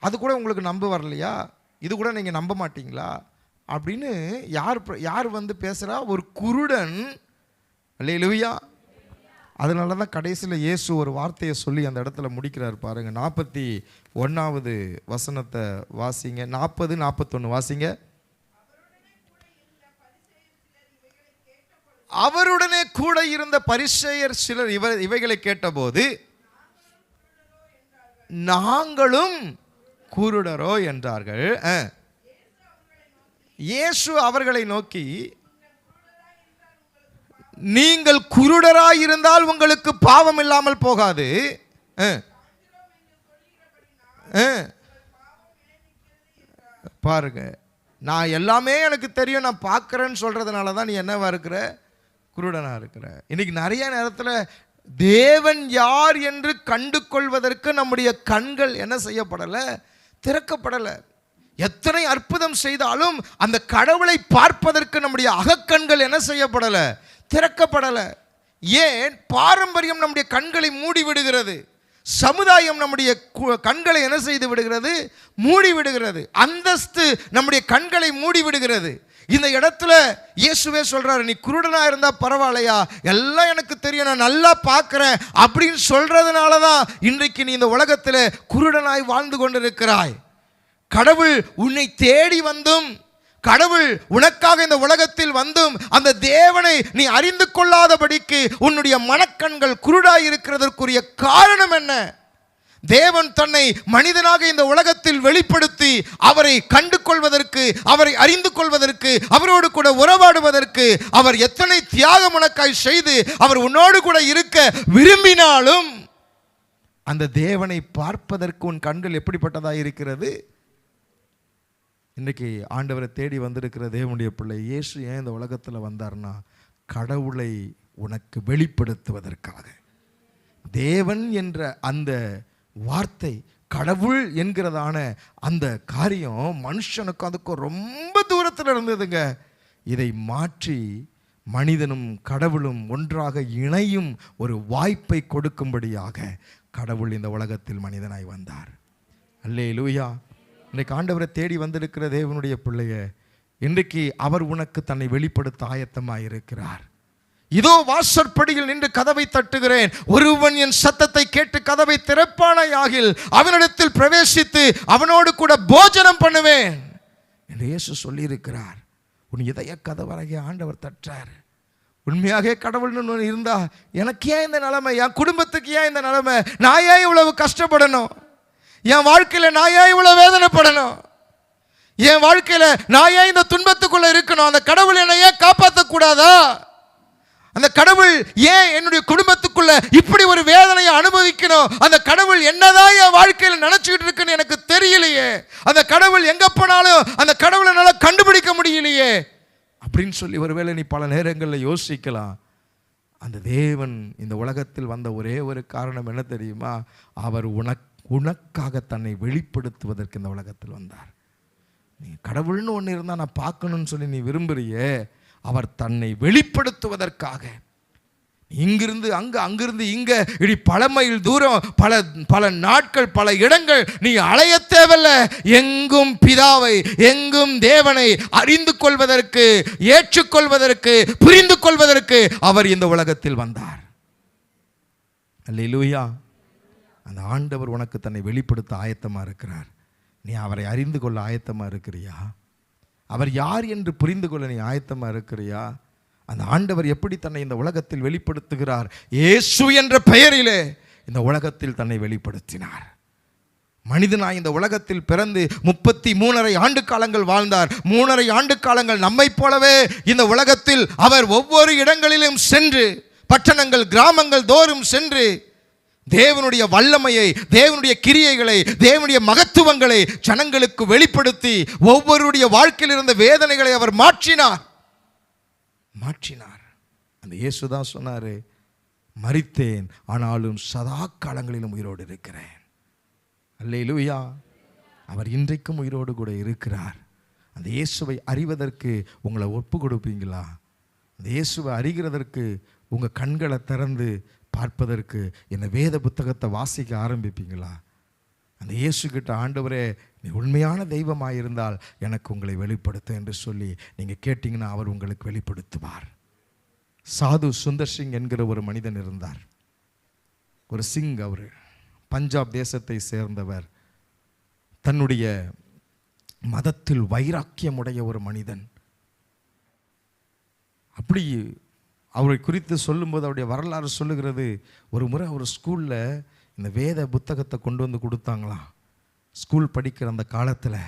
அது கூட உங்களுக்கு நம்ப வரலையா? இது கூட நீங்கள் நம்ப மாட்டீங்களா அப்படின்னு யார் பேசுகிறா? ஒரு குருடன். அல்லேலூயா. அதனால தான் கடைசியில் இயேசு ஒரு வார்த்தையை சொல்லி அந்த இடத்துல முடிக்கிறார் பாருங்க. 41வது வசனத்தை வாசிங்க. 40-41 வாசிங்க. அவருடனே கூட இருந்த பரிசேயர் சிலர் இவைகளை கேட்டபோது, நாங்களும் குருடரோ என்றார்கள். இயேசு அவர்களை நோக்கி, நீங்கள் குருடராயிருந்தால் உங்களுக்கு பாவம் இல்லாமல் போகாது. பாருங்க, நான் எல்லாமே எனக்கு தெரியும், நான் பார்க்குறேன்னு சொல்றதுனால தான் நீ என்னவா இருக்கிற? குருடனா இருக்கிற. இன்னைக்கு நிறைய நேரத்தில் தேவன் யார் என்று கண்டு கொள்வதற்கு நம்முடைய கண்கள் என்ன செய்யப்படலை? திறக்கப்படலை. எத்தனை அற்புதம் செய்தாலும் அந்த கடவுளை பார்ப்பதற்கு நம்முடைய அகக்கண்கள் என்ன செய்யப்படலை? திறக்கப்படலை. ஏன்? பாரம்பரியம் நம்முடைய கண்களை மூடி விடுகிறது. சமுதாயம் நம்முடைய கண்களை என்ன செய்து விடுகிறது? மூடி விடுகிறது. அந்தஸ்து நம்முடைய கண்களை மூடி விடுகிறது. இந்த இடத்துல இயேசுவே சொல்றாரு, நீ குருடனா இருந்தா பரவாயில்லையா, எல்லாம் எனக்கு தெரியும், நான் நல்லா பார்க்கிறேன் அப்படின்னு சொல்றதுனால தான் இன்றைக்கு நீ இந்த உலகத்தில் குருடனாய் வாழ்ந்து கொண்டிருக்கிறாய். கடவுள் உன்னை தேடி வந்தும், கடவுள் உனக்காக இந்த உலகத்தில் வந்தும் அந்த தேவனை நீ அறிந்து கொள்ளாதபடிக்கு உன்னுடைய மனக்கண்கள் குருடாய் இருக்கிறதற்குரிய காரணம் என்ன? தேவன் தன்னை மனிதனாக இந்த உலகத்தில் வெளிப்படுத்தி அவரை கண்டு கொள்வதற்கு, அவரை அறிந்து கொள்வதற்கு, அவரோடு கூட உறவாடுவதற்கு அவர் எத்தனை தியாகம் உனக்காய் செய்து அவர் உன்னோடு கூட இருக்க விரும்பினாலும் அந்த தேவனை பார்ப்பதற்கு உன் கண்கள் எப்படிப்பட்டதாக இருக்கிறது? இன்றைக்கி ஆண்டவரை தேடி வந்திருக்கிற தேவனுடைய பிள்ளை இயேசு ஏன் இந்த உலகத்தில் வந்தார்னா, கடவுளை உனக்கு வெளிப்படுத்துவதற்காக. தேவன் என்ற அந்த வார்த்தை, கடவுள் என்கிறதான அந்த காரியம் மனுஷனுக்கும் அதுக்கும் ரொம்ப தூரத்தில் இருந்ததுங்க. இதை மாற்றி மனிதனும் கடவுளும் ஒன்றாக இணையும் ஒரு வாய்ப்பை கொடுக்கும்படியாக கடவுள் இந்த உலகத்தில் மனிதனாய் வந்தார். அல்லேலூயா. இன்றைக்கு ஆண்டவரை தேடி வந்திருக்கிற தேவனுடைய பிள்ளைய, இன்றைக்கு அவர் உனக்கு தன்னை வெளிப்படுத்த ஆயத்தமாக இருக்கிறார். இதோ வாசற்படியில் நின்று கதவை தட்டுகிறேன், ஒருவன் என் சத்தத்தை கேட்டு கதவை திறப்பானாயாகில் அவனிடத்தில் பிரவேசித்து அவனோடு கூட போஜனம் பண்ணுவேன் என்று இயேசு சொல்லியிருக்கிறார். உன் இதய கதவரைய ஆண்டவர் தட்டார். உண்மையாக கடவுள்னு இருந்தா எனக்கு ஏன் இந்த நிலைமை, என் குடும்பத்துக்கு ஏன் இந்த நிலைமை, நான் ஏன் இவ்வளவு கஷ்டப்படணும், என் வாழ்க்கையில் நான் ஏன் இவ்வளவு வேதனைப்படணும், என் வாழ்க்கையில் நான் ஏன் இந்த துன்பத்துக்குள்ள இருக்கணும், அந்த கடவுள் என்னை ஏன் காப்பாற்றக்கூடாதா, அந்த கடவுள் ஏன் என்னுடைய குடும்பத்துக்குள்ள இப்படி ஒரு வேதனையை அனுபவிக்கணும், அந்த கடவுள் என்னதான் என் வாழ்க்கையில் நினைச்சுக்கிட்டு இருக்குன்னு எனக்கு தெரியலையே, அந்த கடவுள் எங்க போனாலும் அந்த கடவுளை என்னால கண்டுபிடிக்க முடியலையே அப்படின்னு சொல்லி ஒருவேளை நீ பல நேரங்களில் யோசிக்கலாம். அந்த தேவன் இந்த உலகத்தில் வந்த ஒரே ஒரு காரணம் என்ன தெரியுமா? அவர் உனக்காக தன்னை வெளிப்படுத்துவதற்கு இந்த உலகத்தில் வந்தார். நீ கடவுள்னு ஒன்று இருந்தால் நான் பார்க்கணும்னு சொல்லி நீ விரும்புறியே, அவர் தன்னை வெளிப்படுத்துவதற்காக இங்கிருந்து அங்கே, அங்கிருந்து இங்கே, இப்படி பல மைல் தூரம், பல நாட்கள், பல இடங்கள் நீ அலைய தேவையில்லை. எங்கும் பிதாவை, எங்கும் தேவனை அறிந்து கொள்வதற்கு, ஏற்றுக்கொள்வதற்கு, புரிந்து கொள்வதற்கு அவர் இந்த உலகத்தில் வந்தார். அல்லேலூயா. அந்த ஆண்டவர் உனக்கு தன்னை வெளிப்படுத்த ஆயத்தமாக இருக்கிறார். நீ அவரை அறிந்து கொள்ள ஆயத்தமாக இருக்கிறியா? அவர் யார் என்று புரிந்து கொள்ள நீ ஆயத்தமாக இருக்கிறியா? அந்த ஆண்டவர் எப்படி தன்னை இந்த உலகத்தில் வெளிப்படுத்துகிறார்? இயேசு என்ற பெயரிலே இந்த உலகத்தில் தன்னை வெளிப்படுத்தினார். மனிதனாய் இந்த உலகத்தில் பிறந்து 33.5 ஆண்டு காலங்கள் வாழ்ந்தார். 3.5 ஆண்டு காலங்கள் நம்மைப் போலவே இந்த உலகத்தில் அவர் ஒவ்வொரு இடங்களிலும் சென்று, பட்டணங்கள் கிராமங்கள் தோறும் சென்று தேவனுடைய வல்லமையை, தேவனுடைய கிரியைகளை, தேவனுடைய மகத்துவங்களை ஜனங்களுக்கு வெளிப்படுத்தி ஒவ்வொருடைய வாழ்க்கையில் இருந்த வேதனைகளை அவர் மாற்றினார். அந்த இயேசுதான் சொன்னாரு, மரித்தேன் ஆனாலும் சதா காலங்களிலும் உயிரோடு இருக்கிறேன். அல்லேலூயா. அவர் இன்றைக்கும் உயிரோடு கூட இருக்கிறார். அந்த இயேசுவை அறிவதற்கு உங்களை ஒப்பு கொடுப்பீங்களா? அந்த இயேசுவை அறிகிறதற்கு உங்கள் கண்களை திறந்து பார்ப்பதற்கு இந்த வேத புத்தகத்தை வாசிக்க ஆரம்பிப்பீங்களா? அந்த இயேசு கிட்ட, ஆண்டவரே நீ உண்மையான தெய்வமாக இருந்தால் எனக்கு உங்களை வெளிப்படுத்த என்று சொல்லி நீங்கள் கேட்டிங்கன்னா அவர் உங்களுக்கு வெளிப்படுத்துவார். சாது சுந்தர் சிங் என்கிற ஒரு மனிதன் இருந்தார். ஒரு சிங், அவர் பஞ்சாப் தேசத்தை சேர்ந்தவர். தன்னுடைய மதத்தில் வைராக்கியமுடைய ஒரு மனிதன். அப்படி அவரை குறித்து சொல்லும்போது அவருடைய வரலாறு சொல்லுகிறது, ஒரு முறை அவர் ஸ்கூலில் இந்த வேத புத்தகத்தை கொண்டு வந்து கொடுத்தாங்களாம். ஸ்கூல் படிக்கிற அந்த காலத்தில்,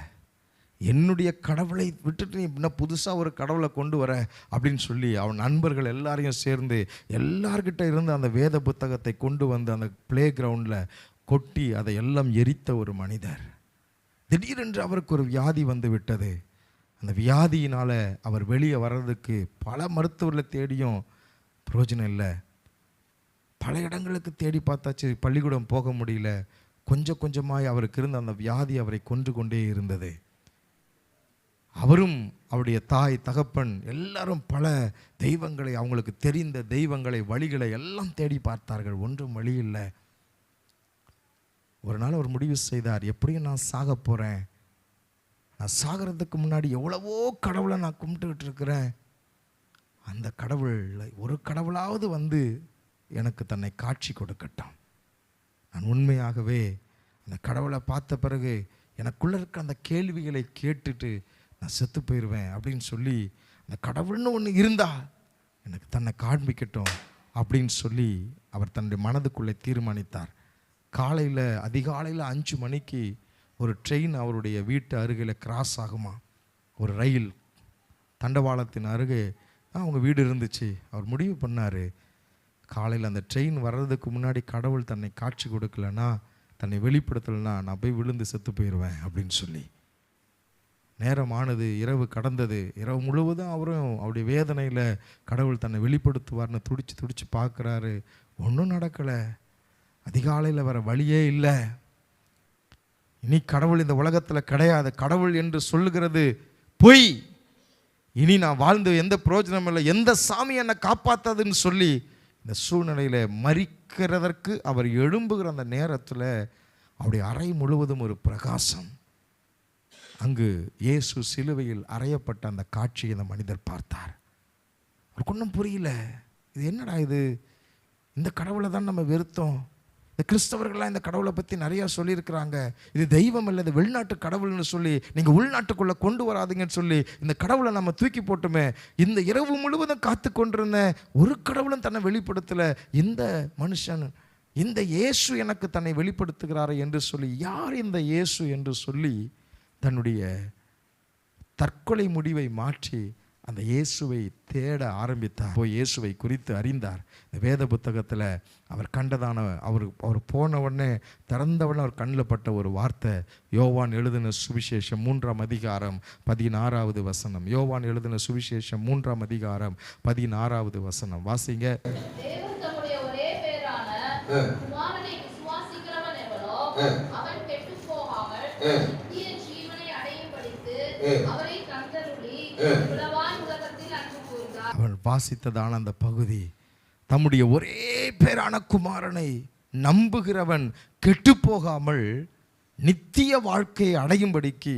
என்னுடைய கடவுளை விட்டுட்டு நீ இன்னும் புதுசாக ஒரு கடவுளை கொண்டு வர அப்படின்னு சொல்லி அவன் நண்பர்கள் எல்லாரையும் சேர்ந்து எல்லார்கிட்ட இருந்து அந்த வேத புத்தகத்தை கொண்டு வந்து அந்த பிளே கிரவுண்டில் கொட்டி அதை எல்லாம் எரித்த ஒரு மனிதர். திடீரென்று அவருக்கு ஒரு வியாதி வந்து விட்டது. அந்த வியாதியினால் அவர் வெளியே வர்றதுக்கு பல மருத்துவர்களை தேடியும் பிரயோஜனம் இல்லை. பல இடங்களுக்கு தேடி பார்த்தாச்சு, பள்ளிக்கூடம் போக முடியல. கொஞ்சம் கொஞ்சமாய் அவருக்கு இருந்த அந்த வியாதி அவரை கொன்று கொண்டே இருந்தது. அவரும் அவருடைய தாய் தகப்பன் எல்லாரும் பல தெய்வங்களை, அவங்களுக்கு தெரிந்த தெய்வங்களை, வழிகளை எல்லாம் தேடி பார்த்தார்கள். ஒன்றும் வழி இல்லை. ஒரு நாள் அவர் முடிவு செய்தார், எப்படியும் நான் சாக போகிறேன், நான் சாகிறதுக்கு முன்னாடி எவ்வளவோ கடவுளை நான் கும்பிட்டுக்கிட்டு இருக்கிறேன், அந்த கடவுள் ஒரு கடவுளாவது வந்து எனக்கு தன்னை காட்சி கொடுக்கட்டும். நான் உண்மையாகவே அந்த கடவுளை பார்த்த பிறகு எனக்குள்ளே இருக்க அந்த கேள்விகளை கேட்டுட்டு நான் செத்து போயிடுவேன் அப்படின்னு சொல்லி, அந்த கடவுள்னு ஒன்று இருந்தால் எனக்கு தன்னை காண்பிக்கட்டும் அப்படின்னு சொல்லி அவர் தன்னுடைய மனதுக்குள்ளே தீர்மானித்தார். காலையில் அதிகாலையில் 5 மணிக்கு ஒரு ட்ரெயின் அவருடைய வீட்டு அருகில் கிராஸ் ஆகுமா. ஒரு ரயில் தண்டவாளத்தின் அருகே அவங்க வீடு இருந்துச்சு. அவர் முடிவு பண்ணார், காலையில் அந்த ட்ரெயின் வர்றதுக்கு முன்னாடி கடவுள் தன்னை காட்சி கொடுக்கலன்னா, தன்னை வெளிப்படுத்தலைன்னா நான் போய் விழுந்து செத்து போயிடுவேன் அப்படின்னு சொல்லி. நேரமானது, இரவு கடந்தது. இரவு முழுவதும் அவரும் அவருடைய வேதனையில் கடவுள் தன்னை வெளிப்படுத்துவார்னு துடிச்சு பார்க்குறாரு. ஒன்றும் நடக்கலை. அதிகாலையில் வர வழியே இல்லை. இனி கடவுள் இந்த உலகத்தில் கிடையாது, கடவுள் என்று சொல்லுகிறது பொய், இனி நான் வாழ்ந்து எந்த பிரயோஜனம் இல்லை, எந்த சாமி என்னை காப்பாத்தாதுன்னு சொல்லி இந்த சூழ்நிலையில் மரிக்கிறதற்கு அவர் எழும்புகிற அந்த நேரத்தில் அவருடைய அறை முழுவதும் ஒரு பிரகாசம். அங்கு இயேசு சிலுவையில் அறையப்பட்ட அந்த காட்சியை அந்த மனிதர் பார்த்தார். அவருக்கு ஒன்றும் புரியல. இது என்னடா இது? இந்த கடவுளை தான் நம்ம வெறுத்தோம். இந்த கிறிஸ்தவர்கள்லாம் இந்த கடவுளை பற்றி நிறையா சொல்லியிருக்கிறாங்க. இது தெய்வம் இல்லை, இது வெளிநாட்டு கடவுள்னு சொல்லி நீங்கள் உள்நாட்டுக்குள்ளே கொண்டு வராதுங்கன்னு சொல்லி இந்த கடவுளை நம்ம தூக்கி போட்டுமே. இந்த இரவு முழுவதும் காத்து கொண்டிருந்தேன், ஒரு கடவுளும் தன்னை வெளிப்படுத்தலை. இந்த மனுஷன், இந்த இயேசு எனக்கு தன்னை வெளிப்படுத்துகிறாரே என்று சொல்லி, யார் இந்த இயேசு என்று சொல்லி தன்னுடைய தற்கொலை முடிவை மாற்றி அந்த இயேசுவை தேட ஆரம்பித்தார். போய் இயேசுவை குறித்து அறிந்தார். இந்த வேத புத்தகத்தில் அவர் கண்டதான, அவர் போன உடனே திறந்தவுடனே அவர் கண்ணில் பட்ட ஒரு வார்த்தை, யோவான் எழுதின சுவிசேஷம் 3ஆம் அதிகாரம் 16வது வசனம். யோவான் எழுதின சுவிசேஷம் 3ஆம் அதிகாரம் 16வது வசனம் வாசிங்க. அவன் வாசித்ததான அந்த பகுதி, தம்முடைய ஒரே பேரான குமாரனை நம்புகிறவன் கெட்டு போகாமல் நித்திய வாழ்க்கையை அடையும்படிக்கு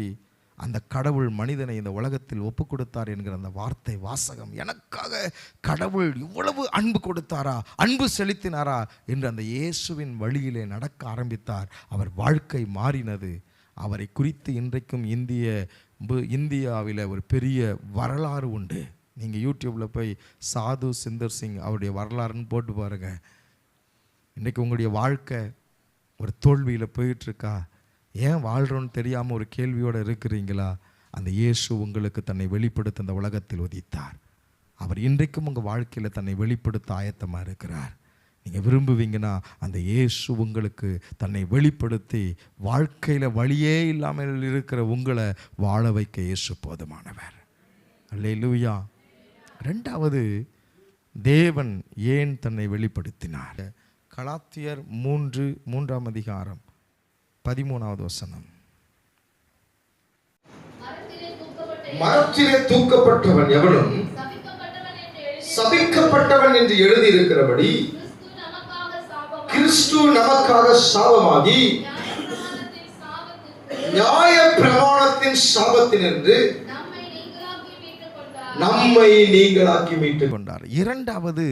அந்த கடவுள் மனிதனை இந்த உலகத்தில் ஒப்பு கொடுத்தார் என்கிற அந்த வார்த்தை வாசகம், எனக்காக கடவுள் இவ்வளவு அன்பு கொடுத்தாரா, அன்பு செலுத்தினாரா என்று அந்த இயேசுவின் வழியிலே நடக்க ஆரம்பித்தார். அவர் வாழ்க்கை மாறினது. அவரை குறித்து இன்றைக்கும் இந்தியாவில் ஒரு பெரிய வரலாறு உண்டு. நீங்கள் யூடியூப்பில் போய் சாது சுந்தர் சிங் அவருடைய வரலாறுன்னு போட்டு பாருங்கள். இன்றைக்கு உங்களுடைய வாழ்க்கை ஒரு தோல்வியில் போயிட்டுருக்கா, ஏன் வாழ்கிறோன்னு தெரியாமல் ஒரு கேள்வியோடு இருக்கிறீங்களா? அந்த இயேசு உங்களுக்கு தன்னை வெளிப்படுத்த இந்த உலகத்தில் உதித்தார். அவர் இன்றைக்கும் உங்கள் வாழ்க்கையில் தன்னை வெளிப்படுத்த ஆயத்தமாக இருக்கிறார். நீங்கள் விரும்புவீங்கன்னா அந்த இயேசு உங்களுக்கு தன்னை வெளிப்படுத்தி வாழ்க்கையில் வழியே இல்லாமல் இருக்கிற உங்களை வாழ வைக்க இயேசு போதுமானவர். அல்லேலூயா. ரெண்டாவது, தேவன் ஏன் தன்னை வெளிப்படுத்தினார்? கலாத்தியர் 3:3 அதிகாரம் 13வது வசனம். மரத்திலே தூக்கப்பட்டவன் எவனும் சபிக்கப்பட்டவன் என்று எழுதியிருக்கிறபடி கிறிஸ்து நமக்காக சாபமாகி நியாய பிரமாணத்தின் சாபத்தினின்று நம்மை நீங்களாக்கி மீட்டுக் கொண்டார். இரண்டாவது,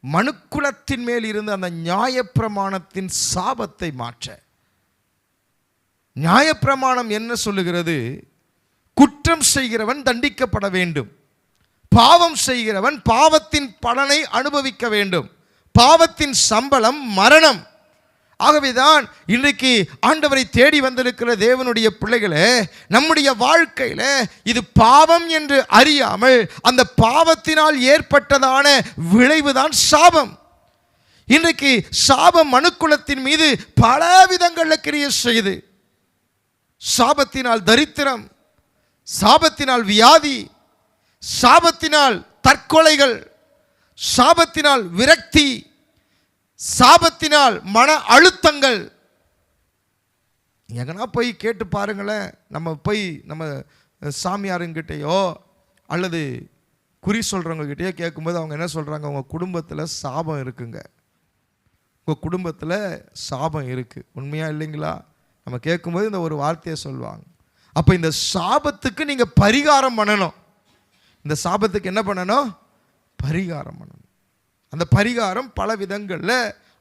மனுக்குலத்தின் மேல் இருந்த அந்த நியாயப்பிரமாணத்தின் சாபத்தை மாற்ற. நியாயப்பிரமாணம் என்ன சொல்லுகிறது? குற்றம் செய்கிறவன் தண்டிக்கப்பட வேண்டும், பாவம் செய்கிறவன் பாவத்தின் பலனை அனுபவிக்க வேண்டும், பாவத்தின் சம்பளம் மரணம். ஆகவேதான் இன்றைக்கு ஆண்டவரை தேடி வந்திருக்கிற தேவனுடைய பிள்ளைகளே, நம்முடைய வாழ்க்கையில இது பாவம் என்று அறியாமல் அந்த பாவத்தினால் ஏற்பட்டதான விளைவுதான் சாபம். இன்றைக்கு சாபம் மனுக்குலத்தின் மீது பல விதங்களில் கிரியை செய்து, சாபத்தினால் தரித்திரம், சாபத்தினால் வியாதி, சாபத்தினால் தற்கொலைகள், சாபத்தினால் விரக்தி, சாபத்தினால் மன அழுத்தங்கள். எங்கன்னா போய் கேட்டு பாருங்களேன். நம்ம சாமியாருங்கிட்டையோ அல்லது குறி சொல்கிறவங்ககிட்டயோ கேட்கும்போது அவங்க என்ன சொல்கிறாங்க? உங்கள் குடும்பத்தில் சாபம் இருக்குங்க, உங்கள் குடும்பத்தில் சாபம் இருக்குது. உண்மையாக இல்லைங்களா? நம்ம கேட்கும்போது இந்த ஒரு வார்த்தையை சொல்லுவாங்க. அப்போ இந்த சாபத்துக்கு நீங்கள் பரிகாரம் பண்ணணும். இந்த சாபத்துக்கு என்ன பண்ணணும்? பரிகாரம் பண்ணணும். அந்த பரிகாரம் பல விதங்களில்,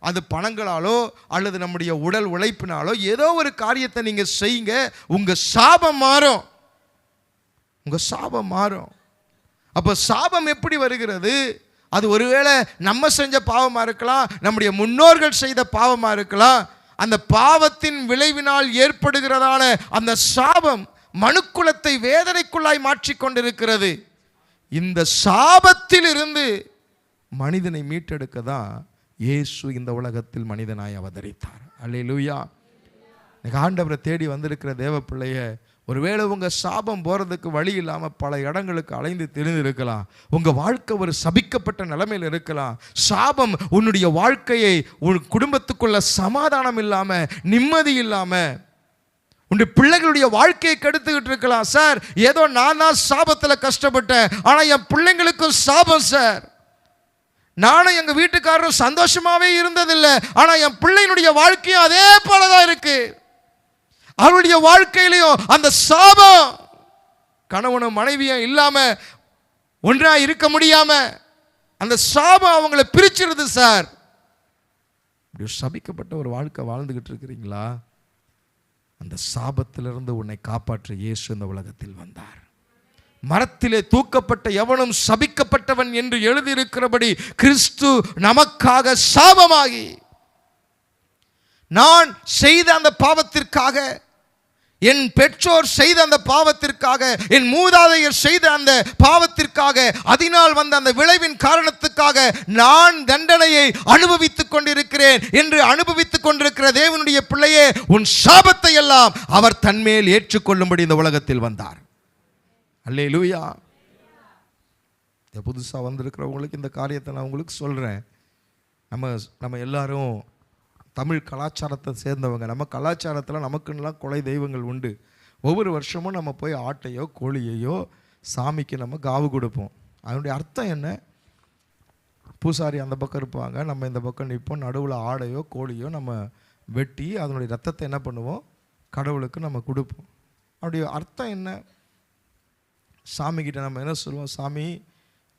அது பணங்களாலோ அல்லது நம்முடைய உடல் உழைப்பினாலோ ஏதோ ஒரு காரியத்தை நீங்கள் செய்யுங்க, உங்கள் சாபம் மாறும். உங்கள் சாபம் மாறும். அப்போ சாபம் எப்படி வருகிறது? அது ஒருவேளை நம்ம செஞ்ச பாவமாக இருக்கலாம், நம்முடைய முன்னோர்கள் செய்த பாவமாக இருக்கலாம். அந்த பாவத்தின் விளைவினால் ஏற்படுகிறதான அந்த சாபம் மனுக்குலத்தை வேதனைக்குள்ளாய் மாற்றிக்கொண்டிருக்கிறது. இந்த சாபத்தில் இருந்து மனிதனை மீட்டெடுக்க தான் இயேசு இந்த உலகத்தில் மனிதனாய் அவதரித்தார். அல்லேலூயா. ஆண்டவரை தேடி வந்திருக்கிற தேவ பிள்ளைய, ஒருவேளை உங்கள் சாபம் போகிறதுக்கு வழி இல்லாமல் பல இடங்களுக்கு அலைந்து திரிந்திருக்கலாம். உங்கள் வாழ்க்கை ஒரு சபிக்கப்பட்ட நிலைமையில் இருக்கலாம். சாபம் உன்னுடைய வாழ்க்கையை, உன் குடும்பத்துக்குள்ள சமாதானம் இல்லாமல், நிம்மதி இல்லாமல், உன்னுடைய பிள்ளைகளுடைய வாழ்க்கையை கெடுத்துக்கிட்டு இருக்கலாம். சார், ஏதோ நான் தான் சாபத்தில் கஷ்டப்பட்டேன், ஆனால் என் பிள்ளைங்களுக்கும் சாபம் சார். நானும் எங்கள் வீட்டுக்காரரும் சந்தோஷமாகவே இருந்ததில்லை, ஆனால் என் பிள்ளையினுடைய வாழ்க்கையும் அதே போலதான் இருக்கு. அவருடைய வாழ்க்கையிலையும் அந்த சாபம், கணவனும் மனைவியும் இல்லாம ஒன்றா இருக்க முடியாம அந்த சாபம் அவங்களை பிரிச்சிருது சார். இப்படி சபிக்கப்பட்ட ஒரு வாழ்க்கை வாழ்ந்துகிட்டு இருக்கிறீங்களா? அந்த சாபத்திலிருந்து உன்னை காப்பாற்ற இயேசு இந்த உலகத்தில் வந்தார். மரத்திலே தூக்கப்பட்ட எவனும் சபிக்கப்பட்டவன் என்று எழுதியிருக்கிறபடி கிறிஸ்து நமக்காக சாபமாகி, நான் செய்த அந்த பாவத்திற்காக, என் பெற்றோர் செய்த அந்த பாவத்திற்காக, என் மூதாதையர் செய்த அந்த பாவத்திற்காக, அதனால் வந்த அந்த விளைவின் காரணத்துக்காக நான் தண்டனையை அனுபவித்துக் கொண்டிருக்கிறேன் என்று அனுபவித்துக் கொண்டிருக்கிற தேவனுடைய பிள்ளையே, உன் சாபத்தை எல்லாம் அவர் தன்மேல் ஏற்றுக்கொள்ளும்படி இந்த உலகத்தில் வந்தார். அல்லேலூயா. புதுசாக வந்திருக்கிறவங்களுக்கு இந்த காரியத்தை நான் உங்களுக்கு சொல்கிறேன். நம்ம எல்லாரும் தமிழ் கலாச்சாரத்தை சேர்ந்தவங்க. நம்ம கலாச்சாரத்தில் நமக்குன்னெலாம் கொலை தெய்வங்கள் உண்டு. ஒவ்வொரு வருஷமும் நம்ம போய் ஆட்டையோ கோழியையோ சாமிக்கு நம்ம காவு கொடுப்போம். அதனுடைய அர்த்தம் என்ன? பூசாரி அந்த பக்கம் இருப்பாங்க, நம்ம இந்த பக்கம் நிற்போம். நடுவில் ஆடையோ கோழியோ நம்ம வெட்டி அதனுடைய ரத்தத்தை என்ன பண்ணுவோம்? கடவுளுக்கு நம்ம கொடுப்போம். அப்படி அர்த்தம் என்ன? சாமிக்கிட்ட நம்ம என்ன சொல்லுவோம்? சாமி,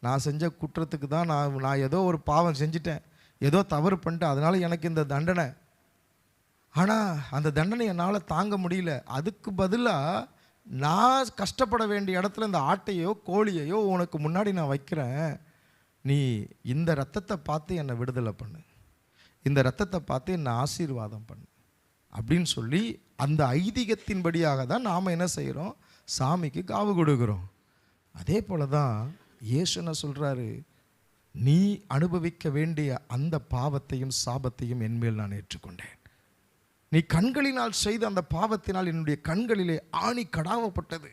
நான் செஞ்ச குற்றத்துக்கு தான் நான் ஏதோ ஒரு பாவம் செஞ்சிட்டேன், ஏதோ தவறு பண்ணிட்டேன், அதனால் எனக்கு இந்த தண்டனை. ஆனால் அந்த தண்டனை என்னால் தாங்க முடியல. அதுக்கு பதிலாக நான் கஷ்டப்பட வேண்டிய இடத்துல இந்த ஆட்டையோ கோழியையோ உனக்கு முன்னாடி நான் வைக்கிறேன். நீ இந்த ரத்தத்தை பார்த்து என்னை விடுதலை பண்ணு, இந்த ரத்தத்தை பார்த்து என்னை ஆசீர்வாதம் பண்ணு அப்படின்னு சொல்லி அந்த ஐதீகத்தின்படியாக தான் நாம் என்ன செய்கிறோம்? சாமிக்கு காவு கொடுக்குறோம். அதே போல தான் இயேசு என்ன சொல்கிறாரு? நீ அனுபவிக்க வேண்டிய அந்த பாவத்தையும் சாபத்தையும் என்மேல் நான் ஏற்றுக்கொண்டேன். நீ கண்களினால் செய்த அந்த பாவத்தினால் என்னுடைய கண்களிலே ஆணி கடாவப்பட்டது.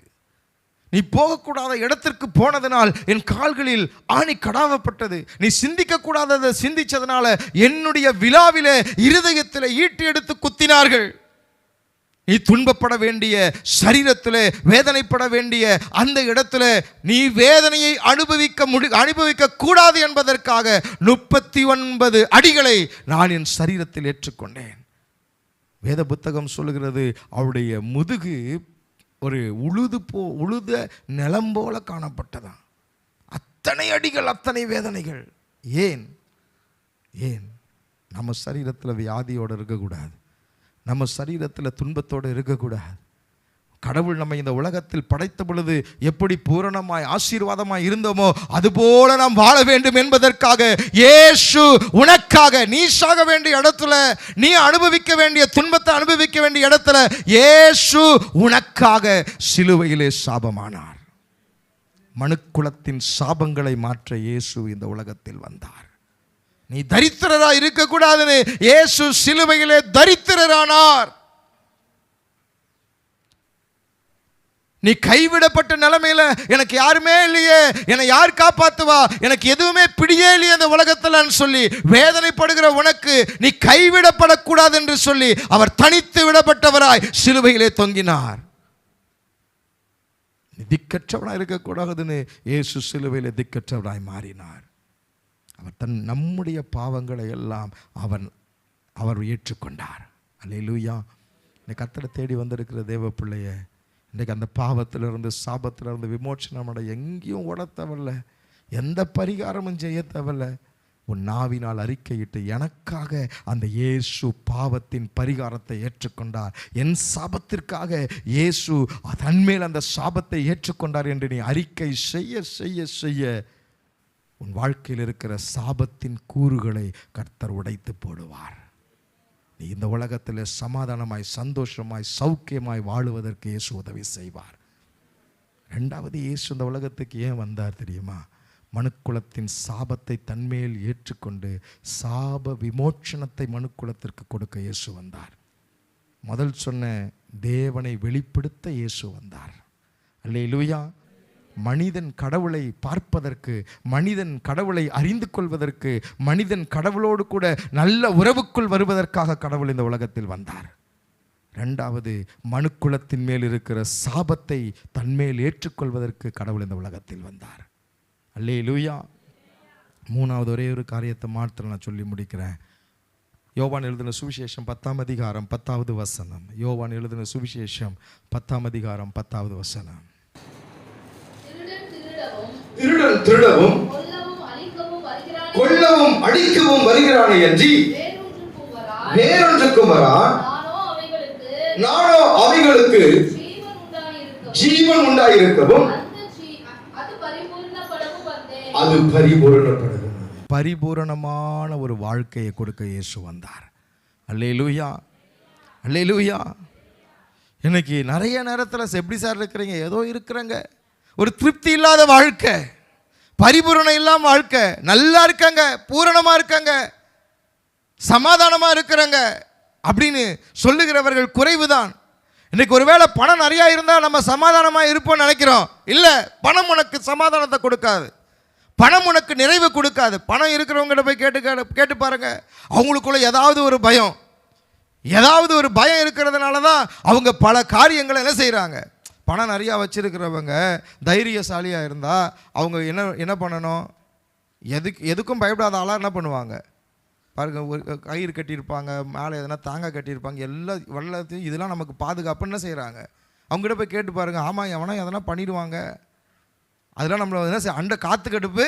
நீ போகக்கூடாத இடத்திற்கு போனதனால் என் கால்களில் ஆணி கடாவப்பட்டது. நீ சிந்திக்க கூடாததை சிந்திச்சதனால என்னுடைய விழாவிலே இருதயத்தில் ஈட்டி எடுத்து குத்தினார்கள். நீ துன்பப்பட வேண்டிய சரீரத்தில் வேதனைப்பட வேண்டிய அந்த இடத்துல நீ வேதனையை அனுபவிக்க கூடாது என்பதற்காக 39 அடிகளை நான் என் சரீரத்தில் ஏற்றுக்கொண்டேன். வேத புத்தகம் சொல்லுகிறது, அவருடைய முதுகு ஒரு உழுத நிலம் போல காணப்பட்டதான். அத்தனை அடிகள், அத்தனை வேதனைகள். ஏன்? நம்ம சரீரத்தில் வியாதியோடு இருக்கக்கூடாது, நம்ம சரீரத்தில் துன்பத்தோடு இருக்கக்கூடாது. கடவுள் நம்ம இந்த உலகத்தில் படைத்த பொழுது எப்படி பூரணமாய் ஆசீர்வாதமாய் இருந்தோமோ அதுபோல நாம் வாழ வேண்டும் என்பதற்காக இயேசு உனக்காக, நீ சாக வேண்டிய இடத்துல, நீ அனுபவிக்க வேண்டிய துன்பத்தை அனுபவிக்க வேண்டிய இடத்துல இயேசு உனக்காக சிலுவையிலே சாபமானார். மனுக்குலத்தின் சாபங்களை மாற்ற இயேசு இந்த உலகத்தில் வந்தார். நீ தரித்திரராய் இருக்கக்கூடாதுன்னு இயேசு சிலுவையிலே தரித்திரரானார். நீ கைவிடப்பட்ட நிலைமையில எனக்கு யாருமே இல்லையே, என்னை யார் காப்பாத்துவா, எனக்கு எதுவுமே பிடியே இல்லையே இந்த உலகத்தில் சொல்லி வேதனைப்படுகிற உனக்கு நீ கைவிடப்படக்கூடாது என்று சொல்லி அவர் தனித்து விடப்பட்டவராய் சிலுவையிலே தொங்கினார். திக்கற்றவராய் இருக்கக்கூடாதுன்னு இயேசு சிலுவையிலே திக்கற்றவராய் மாறினார். அவர் நம்முடைய பாவங்களை எல்லாம் அவர் ஏற்றுக்கொண்டார். அல்லேலூயா. இந்த கர்த்தரை தேடி வந்திருக்கிற தேவ பிள்ளைய, இன்றைக்கு அந்த பாவத்திலிருந்து சாபத்திலிருந்து விமோச்சனம் அடைய எங்கேயும் ஓட தேவையில்ல, எந்த பரிகாரமும் செய்ய தேவையில்ல. உன் நாவினால் அறிக்கையிட்டு எனக்காக அந்த இயேசு பாவத்தின் பரிகாரத்தை ஏற்றுக்கொண்டார், என் சாபத்திற்காக இயேசு தன்மேல் அந்த சாபத்தை ஏற்றுக்கொண்டார் என்று நீ அறிக்கை செய்ய செய்ய செய்ய உன் வாழ்க்கையில் இருக்கிற சாபத்தின் கூறுகளை கர்த்தர் உடைத்து போடுவார். நீ இந்த உலகத்தில் சமாதானமாய் சந்தோஷமாய் சௌக்கியமாய் வாழுவதற்கு இயேசு உதவி செய்வார். ரெண்டாவது, இயேசு இந்த உலகத்துக்கு ஏன் வந்தார் தெரியுமா? மனுக்குலத்தின் சாபத்தை தன்மேல் ஏற்றுக்கொண்டு சாப விமோச்சனத்தை மனுக்குலத்திற்கு கொடுக்க இயேசு வந்தார். முதல் சொன்ன தேவனை வெளிப்படுத்த இயேசு வந்தார். அல்லேலூயா. மனிதன் கடவுளை பார்ப்பதற்கு, மனிதன் கடவுளை அறிந்து கொள்வதற்கு, மனிதன் கடவுளோடு கூட நல்ல உறவுக்குள் வருவதற்காக கடவுள் இந்த உலகத்தில் வந்தார். ரெண்டாவது, மனுக்குலத்தின் மேல் இருக்கிற சாபத்தை தன்மேல் ஏற்றுக்கொள்வதற்கு கடவுள் இந்த உலகத்தில் வந்தார். அல்லேலூயா. மூணாவது ஒரே ஒரு காரியத்தை மாத்திரம் நான் சொல்லி முடிக்கிறேன். யோவான் எழுதின சுவிசேஷம் 10ஆம் அதிகாரம் 10வது வசனம். யோவான் எழுதின சுவிசேஷம் 10ஆம் அதிகாரம் 10வது வசனம். திருடன் திருடவும் கொல்லவும் அழிக்கவும் வருகிறானே அன்றி வேறொன்றுக்கும் வரான். நானோ அவைகளுக்கு ஜீவன் உண்டாயிருக்கவும் அது பரிபூரணப்படும். பரிபூரணமான ஒரு வாழ்க்கையை கொடுக்க இயேசு வந்தார். அல்லேலூயா, அல்லேலூயா. இன்னைக்கு நிறைய நேரத்தில் எப்படி சார் இருக்கிறீங்க? ஏதோ இருக்கிறங்க, ஒரு திருப்தி இல்லாத வாழ்க்கை, பரிபூரணம் இல்லாமல் வாழ்க்கை. நல்லா இருக்காங்க, பூரணமாக இருக்காங்க, சமாதானமாக இருக்கிறாங்க அப்படின்னு சொல்லுகிறவர்கள் குறைவுதான். இன்னைக்கு ஒருவேளை பணம் நிறையா இருந்தால் நம்ம சமாதானமாக இருப்போம்னு நினைக்கிறோம். இல்லை, பணம் உனக்கு சமாதானத்தை கொடுக்காது, பணம் உனக்கு நிறைவு கொடுக்காது. பணம் இருக்கிறவங்ககிட்ட போய் கேட்டு பாருங்க, அவங்களுக்குள்ள ஏதாவது ஒரு பயம் இருக்கிறதுனால தான் அவங்க பல காரியங்களை என்ன செய்கிறாங்க. பணம் நிறையா வச்சிருக்கிறவங்க தைரியசாலியாக இருந்தால் அவங்க என்ன பண்ணணும்? எதுக்கும் பயப்படாத ஆளாக என்ன பண்ணுவாங்க பாருங்க, ஒரு கயிறு கட்டியிருப்பாங்க, மேலே எதனா தாங்க கட்டியிருப்பாங்க, எல்லா வெள்ளத்தையும் இதெல்லாம் நமக்கு பாதுகாப்புன்னு என்ன செய்கிறாங்க. அவங்ககிட்ட போய் கேட்டு பாருங்க, ஆமாம் எவனா எதனா பண்ணிடுவாங்க, அதெல்லாம் நம்மளை என்ன செய்ய அண்ட காத்து கடுப்பு.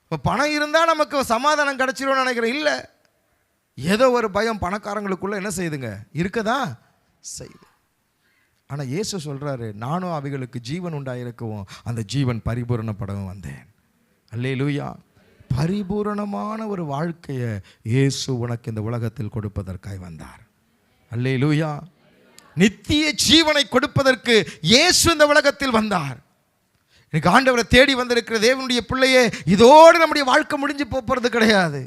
இப்போ பணம் இருந்தால் நமக்கு சமாதானம் கிடச்சிரும்னு நினைக்கிறேன். இல்லை, ஏதோ ஒரு பயம் பணக்காரங்களுக்குள்ள என்ன செய்யுதுங்க, இருக்கதான் செய்யுது. ஆனால் இயேசு சொல்கிறாரு, நானும் அவைகளுக்கு ஜீவன் உண்டாயிருக்கவும் அந்த ஜீவன் பரிபூரணப்படவும் வந்தேன். அல்லேலூயா. பரிபூரணமான ஒரு வாழ்க்கையை இயேசு உனக்கு இந்த உலகத்தில் கொடுப்பதற்காய் வந்தார். அல்லேலூயா. நித்திய ஜீவனை கொடுப்பதற்கு இயேசு இந்த உலகத்தில் வந்தார். இன்னைக்கு ஆண்டவரை தேடி வந்திருக்கிற தேவனுடைய பிள்ளையே, இதோடு நம்முடைய வாழ்க்கை முடிஞ்சு போகிறது கிடையாது.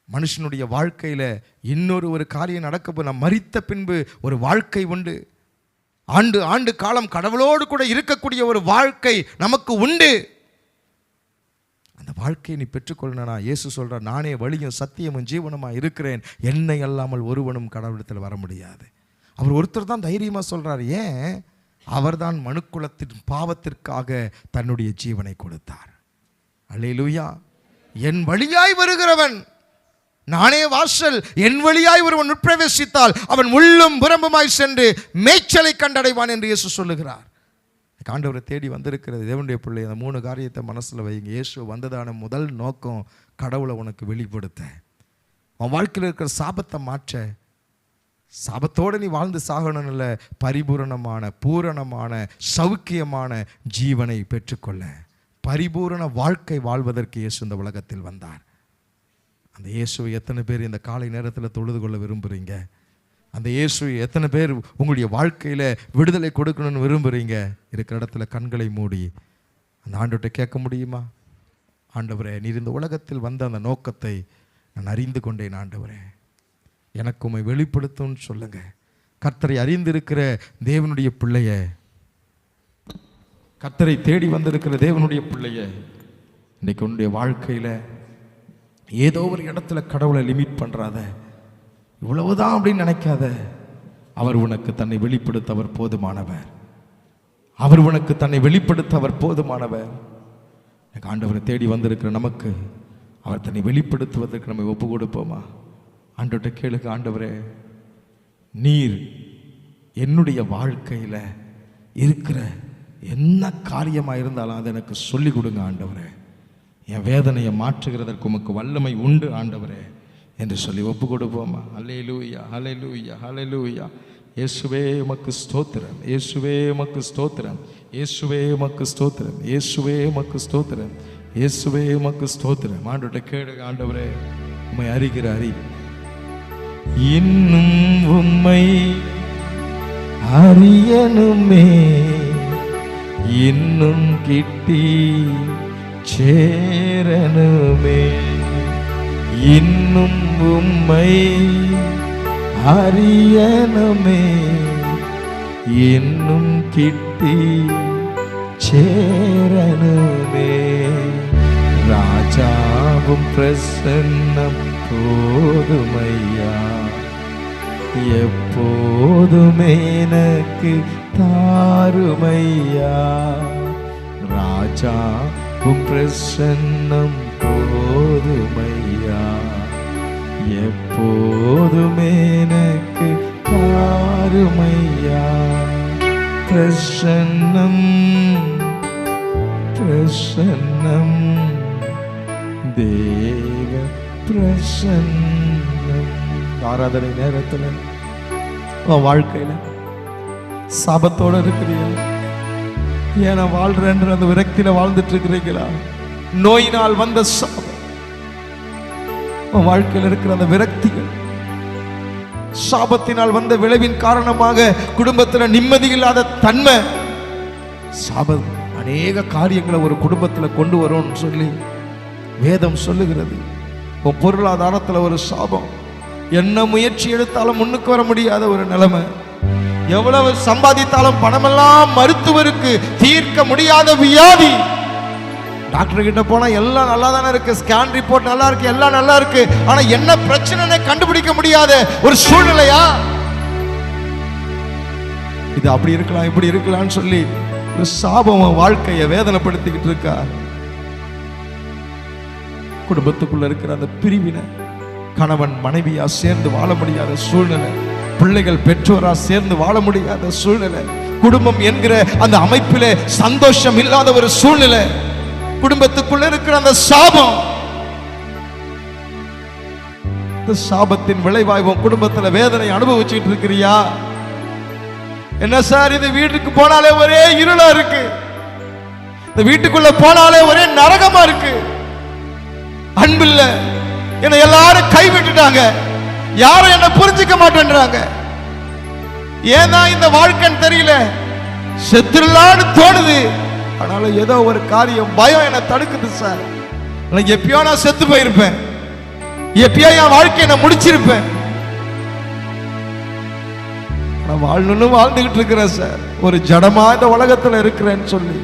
மனுஷனுடைய வாழ்க்கையில் இன்னொரு ஒரு காரியம் நடக்க, நாம் மரித்த பின்பு ஒரு வாழ்க்கை உண்டு. ஆண்டு ஆண்டு காலம் கடவுளோடு கூட இருக்கக்கூடிய ஒரு வாழ்க்கை நமக்கு உண்டு. அந்த வாழ்க்கையை நீ பெற்றுக்கொள்ளனா, இயேசு சொல்கிறார், நானே வழியும் சத்தியமும் ஜீவனுமாக இருக்கிறேன், என்னை அல்லாமல் ஒருவனும் கடவுளத்தில் வர முடியாது. அவர் ஒருத்தர் தான் தைரியமாக சொல்கிறார். ஏன்? அவர்தான் மனுக்குலத்தின் பாவத்திற்காக தன்னுடைய ஜீவனை கொடுத்தார். அல்லேலூயா. என் வழியாய் வருகிறவன், நானே வாசல், என் வழியாய் ஒருவன் உட்பிரவேசித்தால் அவன் உள்ளும் புறம்புமாய் சென்று மேய்ச்சலை கண்டடைவான் என்று இயேசு சொல்லுகிறார். ஆண்டவரை தேடி வந்திருக்கிறது தேவனுடைய பிள்ளை, அந்த 3 காரியத்தை மனசில் வைங்க. இயேசு வந்ததான முதல் நோக்கம் கடவுளை உனக்கு வெளிப்படுத்த, உன் வாழ்க்கையில் இருக்கிற சாபத்தை மாற்ற. சாபத்தோடு நீ வாழ்ந்து சாகணும் இல்லை, பரிபூரணமான பூரணமான சௌக்கியமான ஜீவனை பெற்றுக்கொள்ள, பரிபூரண வாழ்க்கை வாழ்வதற்கு இயேசு இந்த உலகத்தில் வந்தார். அந்த இயேசுவை எத்தனை பேர் இந்த காலை நேரத்தில் தொழுது கொள்ள விரும்புகிறீங்க? அந்த இயேசுவை எத்தனை பேர் உங்களுடைய வாழ்க்கையில் விடுதலை கொடுக்கணும்னு விரும்புகிறீங்க? இருக்கிற இடத்துல கண்களை மூடி அந்த ஆண்டவர்கிட்ட கேட்க முடியுமா? ஆண்டவரே, நீர் இந்த உலகத்தில் வந்த அந்த நோக்கத்தை நான் அறிந்து கொண்டேன். ஆண்டவரே, எனக்கு உம்மை வெளிப்படுத்தும்னு சொல்லுங்க. கர்த்தரை அறிந்திருக்கிற தேவனுடைய பிள்ளைய, கர்த்தரை தேடி வந்திருக்கிற தேவனுடைய பிள்ளைய, இன்னைக்கு உன்னுடைய வாழ்க்கையில் ஏதோ ஒரு இடத்துல கடவுளை லிமிட் பண்ணுறாத, இவ்வளவுதான் அப்படின்னு நினைக்காத. அவர் உனக்கு தன்னை வெளிப்படுத்த அவர் போதுமானவர். அவர் உனக்கு தன்னை வெளிப்படுத்த அவர் போதுமானவர். ஆண்டவரை தேடி வந்திருக்கிற நமக்கு அவர் தன்னை வெளிப்படுத்துவதற்கு நம்ம ஒப்பு கொடுப்போமா? ஆண்டவர்கிட்ட கேளுங்க, ஆண்டவரே, நீர் என்னுடைய வாழ்க்கையில் இருக்கிற என்ன காரியமாக இருந்தாலும் அதை எனக்கு சொல்லி கொடுங்க ஆண்டவரே. என் வேதனையை மாற்றுகிறதற்கு உமக்கு வல்லமை உண்டு ஆண்டவரே என்று சொல்லி ஒப்பு கொடுப்போமா? ஹல்லேலூயா, ஹல்லேலூயா, ஹல்லேலூயா. இயேசுவே உமக்கு ஸ்தோத்திரம், இயேசுவே உமக்கு ஸ்தோத்திரம், இயேசுவே உமக்கு ஸ்தோத்திரம், இயேசுவே உமக்கு ஸ்தோத்திரம், இயேசுவே உமக்கு ஸ்தோத்திரம். ஆண்டவர்கிட்ட கேளுங்க, ஆண்டவரே, உம்மை அறிகிற இன்னும் உம்மை அறியணுமே, இன்னும் கிட்டி சேரணுமே, இன்னும் உம்மை அறியணுமே, இன்னும் கிட்டி சேரணுமே. ராஜாவும் பிரசன்னம் போதுமையா, எப்போதுமே எனக்கு தாருமையா. ராஜா பிரசன்னம் போதுமையா, எப்போதுமே எனக்கு தாருமையா. பிரசன்னம் பிரசன்னம் தேவ பிரசன்னம். ஆராதனை நேரத்தில் வாழ்க்கையில் சாபத்தோடு இருக்கிறீங்க, ஏன்னா வாழ்றேன்ற அந்த விரக்தியில வாழ்ந்துட்டு இருக்கிறீங்களா? நோயினால் வந்த சாபம், வாழ்க்கையில் இருக்கிற அந்த விரக்திகள், சாபத்தினால் வந்த விளைவின் காரணமாக குடும்பத்தில் நிம்மதி இல்லாத தன்மை, சாபம் அநேக காரியங்களை ஒரு குடும்பத்தில் கொண்டு வரும்னு சொல்லி வேதம் சொல்லுகிறது. உன் பொருளாதாரத்தில் ஒரு சாபம், என்ன முயற்சி எடுத்தாலும் முன்னுக்கு வர முடியாத ஒரு நிலைமை, எவ்வளவு சம்பாதித்தாலும் பணமெல்லாம் மருத்துவருக்கு தீர்க்க முடியாத வியாதி. டாக்டர் கிட்ட போனா எல்லாம் நல்லா தானே இருக்கு, ஸ்கேன் ரிப்போர்ட் நல்லா இருக்கு, எல்லாம் நல்லா இருக்கு, ஆனா என்ன பிரச்சனை கண்டுபிடிக்க முடியாத ஒரு சூழ்நிலையா? இது அப்படி இருக்கலாம் இப்படி இருக்கலாம்னு சொல்லி ஒரு சாபம் வாழ்க்கையை வேதனைப்படுத்திக்கிட்டு இருக்கா. குடும்பத்துக்குள்ள இருக்கிற அந்த பிரிவினை, கணவன் மனைவியா சேர்ந்து வாழ முடியாத சூழ்நிலை, பிள்ளைகள் பெற்றோரா சேர்ந்து வாழ முடியாத சூழ்நிலை, குடும்பம் என்கிற அந்த அமைப்பிலே சந்தோஷம் இல்லாத ஒரு சூழ்நிலை, குடும்பத்துக்குள்ள இருக்கிற அந்த சாபம், இந்த சாபத்தின் விளைவாய் உன் குடும்பத்துல வேதனை அனுபவிச்சுட்டு இருக்கிறியா? என்ன சார் இது, வீட்டுக்கு போனாலே ஒரே இருளா இருக்கு, இந்த வீட்டுக்குள்ள போனாலே ஒரே நரகமா இருக்கு, அன்பில்ல, என்னை எல்லாரும் கைவிட்டுட்டாங்க, யாரும் என்ன புரிஞ்சுக்க மாட்டேன்றாங்க, ஏதான் இந்த வாழ்க்கைன்னு தெரியல, செத்துடலான்னு தோணுது, ஆனாலும் ஏதோ ஒரு காரியம் பயம் என்ன தடுக்குது சார். எப்பயோ நான் செத்து போயிருப்பேன், எப்பயோ என் வாழ்க்கையை நான் முடிச்சிருப்பேன், நான் வாழணும்னு வாழ்ந்துகிட்டு இருக்கிறேன் சார். ஒரு ஜடமா இந்த உலகத்துல இருக்கிறேன்னு சொல்லி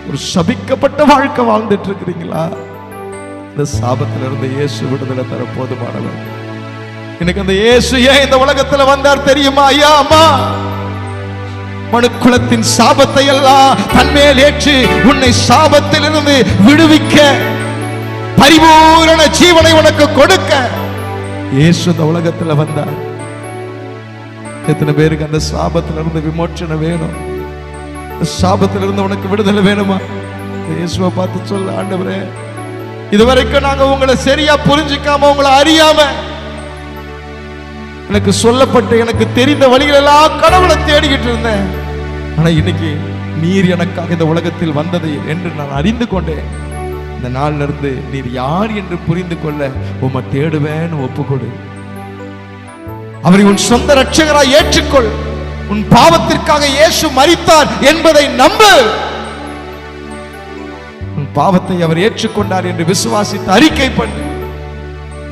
ஒரு சபிக்கப்பட்ட வாழ்க்கை வாழ்ந்துட்டு இருக்கிறீங்களா? இந்த சாபத்திலிருந்து இயேசு விடுதலை தர போதுமானவர். எனக்கு அந்த இயேசு ஏன் இந்த உலகத்துல வந்தார் தெரியுமா? ஐயா அம்மா, மனுக்குலத்தின் சாபத்தை எல்லாம் தன்மேல் ஏற்று உன்னை சாபத்திலிருந்து விடுவிக்க, பரிபூரண ஜீவனை உனக்கு கொடுக்க இயேசு இந்த உலகத்துல வந்தார். எத்தனை பேருக்கு அந்த சாபத்திலிருந்து விமோச்சனை வேணும்? சாபத்திலிருந்து உனக்கு விடுதலை வேணுமா? இயேசுவை பார்த்து சொல்ல, ஆண்டவரே, இதுவரைக்கும் நாங்க உங்களை சரியா புரிஞ்சுக்காம, உங்களை அறியாம, எனக்கு சொல்லப்பட்ட எனக்கு தெரிந்த வழிகள் எல்லாம் கடவுளை தேடிக்கிட்டு இருந்தேன். ஆனா இன்னைக்கு நீர் எனக்காக இந்த உலகத்தில் வந்தது என்று நான் அறிந்து கொண்டேன். இந்த நாள்ல இருந்து நீர் யார் என்று புரிந்து கொள்ள உம்மை தேடுவேன்னு ஒப்புக்கொடு. அவரை உன் சொந்த ரட்சகராய் ஏற்றுக்கொள். உன் பாவத்திற்காக இயேசு மரித்தார் என்பதை நம்பு. உன் பாவத்தை அவர் ஏற்றுக்கொண்டார் என்று விசுவாசித்து அறிக்கை பண்ணு.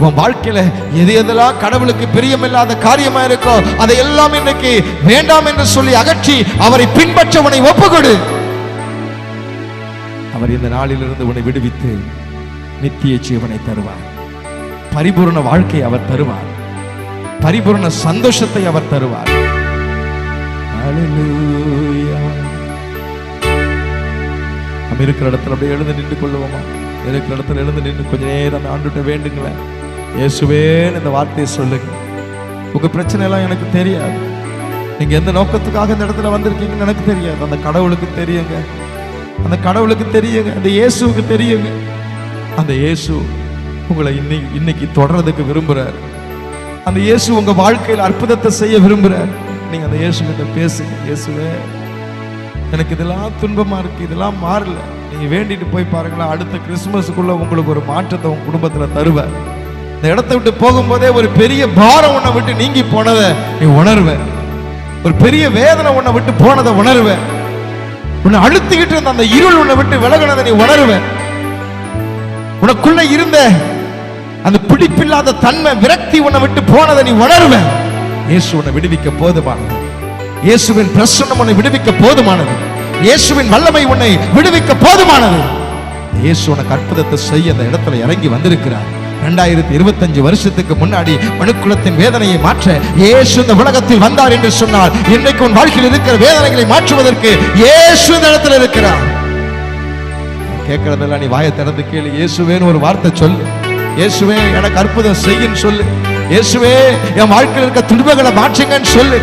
உன் வாழ்க்கையில எது எதெல்லாம் கடவுளுக்கு பிரியமில்லாத காரியமா இருக்கோ அதை எல்லாம் இன்னைக்கு வேண்டாம் என்று சொல்லி அகற்றி அவரை பின்பற்ற உன்னை ஒப்புக்கொடு. அவர் இந்த நாளிலிருந்து உன்னை விடுவித்து நித்திய ஜீவனை தருவார். பரிபூர்ண வாழ்க்கை அவர் தருவார். பரிபூர்ண சந்தோஷத்தை அவர் தருவார். ஹல்லேலூயா. நம்ம இருக்கிற இடத்துல அப்படியே எழுந்து நின்று கொள்ளுவோமா? இருக்கிற இடத்துல எழுந்து நின்று கொஞ்ச நேரம் அந்த ஆண்டுகிட்ட வேண்டுங்களேன். இயேசுவேன்னு இந்த வார்த்தையை சொல்லுங்க. உங்க பிரச்சனை எல்லாம் எனக்கு தெரியாது, நீங்க எந்த நோக்கத்துக்காக இந்த இடத்துல வந்திருக்கீங்கன்னு எனக்கு தெரியாது. அந்த கடவுளுக்கு தெரியுங்க, அந்த கடவுளுக்கு தெரியுங்க, அந்த இயேசுவுக்கு தெரியுங்க. அந்த இயேசு உங்களை இன்னைக்கு தொடர்றதுக்கு விரும்புறார். அந்த இயேசு உங்க வாழ்க்கையில் அற்புதத்தை செய்ய விரும்புறார். நீங்க அந்த இயேசு கிட்ட பேசுங்க. இயேசுவே, எனக்கு இதெல்லாம் துன்பமா இருக்கு, இதெல்லாம் மாறல. நீங்க வேண்டிட்டு போய் பாருங்களா, அடுத்த கிறிஸ்துமஸுக்குள்ள உங்களுக்கு ஒரு மாற்றத்தை உங்க குடும்பத்துல தருவார். இந்த இடத்தை விட்டு போகும்போதே ஒரு பெரிய பாரம் உன்னை விட்டு நீங்கி போனதை நீ உணர்வ. ஒரு பெரிய வேதனை உன்னை விட்டு போனதை உணர்வ. உன்னை அழுத்திக்கிட்டு இருந்த அந்த இருள் உன்னை விட்டு விலகினதை நீ உணர்வ. உனக்குள்ள இருந்த அந்த பிடிப்பில்லாத தன்மை, விரக்தி உன்னை விட்டு போனதை நீ உணர்வ. இயேசு உன்னை விடுவிக்க போதுமானது. இயேசுவின் பிரசன்னம் உன்னை விடுவிக்க போதுமானது. இயேசுவின் வல்லமை உன்னை விடுவிக்க போதுமானது. இயேசு உனக்கு அற்புதத்தை செய்ய அந்த இடத்துல இறங்கி வந்திருக்கிறார். 2025 வருஷத்துக்கு முன்னாடி மனுக்குலத்தின் வேதனையை மாற்ற இயேசு இந்த உலகத்தில் வந்தார் என்று சொன்னால், இன்றைக்கு உன் வாழ்க்கையில் இருக்கிற வேதனைகளை மாற்றுவதற்கு இயேசு இந்த இடத்துல இருக்கிறார். கேட்கறதெல்லாம் நீ வாயை திறந்து கேளு. இயேசுவேன்னு ஒரு வார்த்தை சொல்லு. இயேசுவே, எனக்கு அற்புதம் செய்யுன்னு சொல்லு. இயேசுவே, என் வாழ்க்கையில் இருக்க துன்பங்களை மாற்றுங்கன்னு சொல்லு.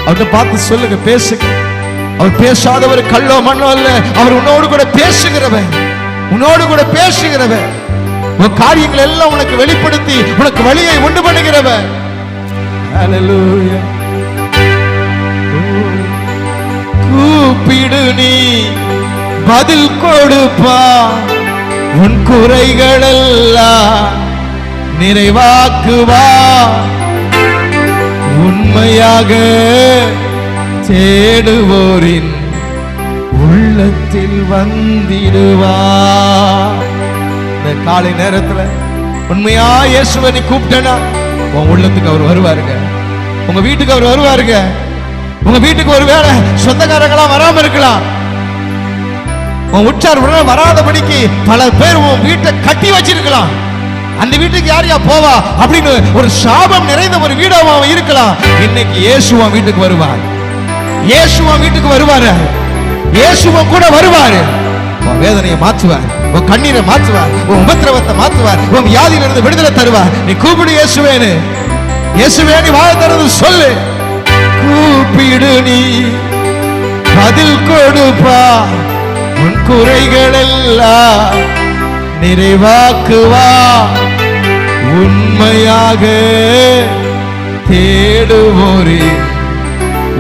அவர்கிட்ட பார்த்து சொல்லுங்க, பேசுங்க. அவர் பேசாதவர் கல்லோ மண்ணோ அல்ல. அவர் உன்னோடு கூட பேசுகிறவன், உன்னோடு கூட பேசுகிறவன். உன் காரியங்கள் எல்லாம் உனக்கு வெளிப்படுத்தி உனக்கு வழியை உண்டு பண்ணுகிறவன். ஹல்லேலூயா. கூப்பிடு, நீ பதில் கொடுப்பா. உன் குறைகள் எல்லாம் நிறைவாக்குவா. உண்மையாக தேடுவோரின் உள்ளத்தில் வந்திடுவா. இந்த காலை நேரத்துல உண்மையா இயேசுவை நீ கூப்பிட்டனா, உன் உள்ளத்துக்கு அவர் வருவாருங்க. உங்க வீட்டுக்கு அவர் வருவாருங்க. உங்க வீட்டுக்கு ஒரு வேளை சொந்தக்காரங்களா வராம இருக்கலாம். உன் உற்றார் உடனே வராதபடிக்கு பல பேர் உன் வீட்டை கட்டி வச்சிருக்கலாம். அந்த வீட்டுக்கு யார் யா போவா அப்படின்னு ஒரு சாபம் நிறைந்த ஒரு வீடாக அவன் இருக்கலாம். இன்னைக்கு இயேசுவன் வீட்டுக்கு வருவார். இயேசுவன் வீட்டுக்கு வருவாரு. இயேசுவன் கூட வருவாரு. உன் வேதனையை மாற்றுவார், உன் கண்ணீரை மாற்றுவார், உன் உபத்திரவத்தை மாற்றுவார், உன் வியாதியிலிருந்து விடுதலை தருவார். நீ கூப்பிடு இயேசுவேன்னு. இயேசுவே நீ வாய் திறந்து சொல்லு. கூப்பிடு நீ பதில் கொடுப்பா, உன் குறைகள் எல்லாம் நிறைவாக்குவா. உண்மையாக தேடுவோரே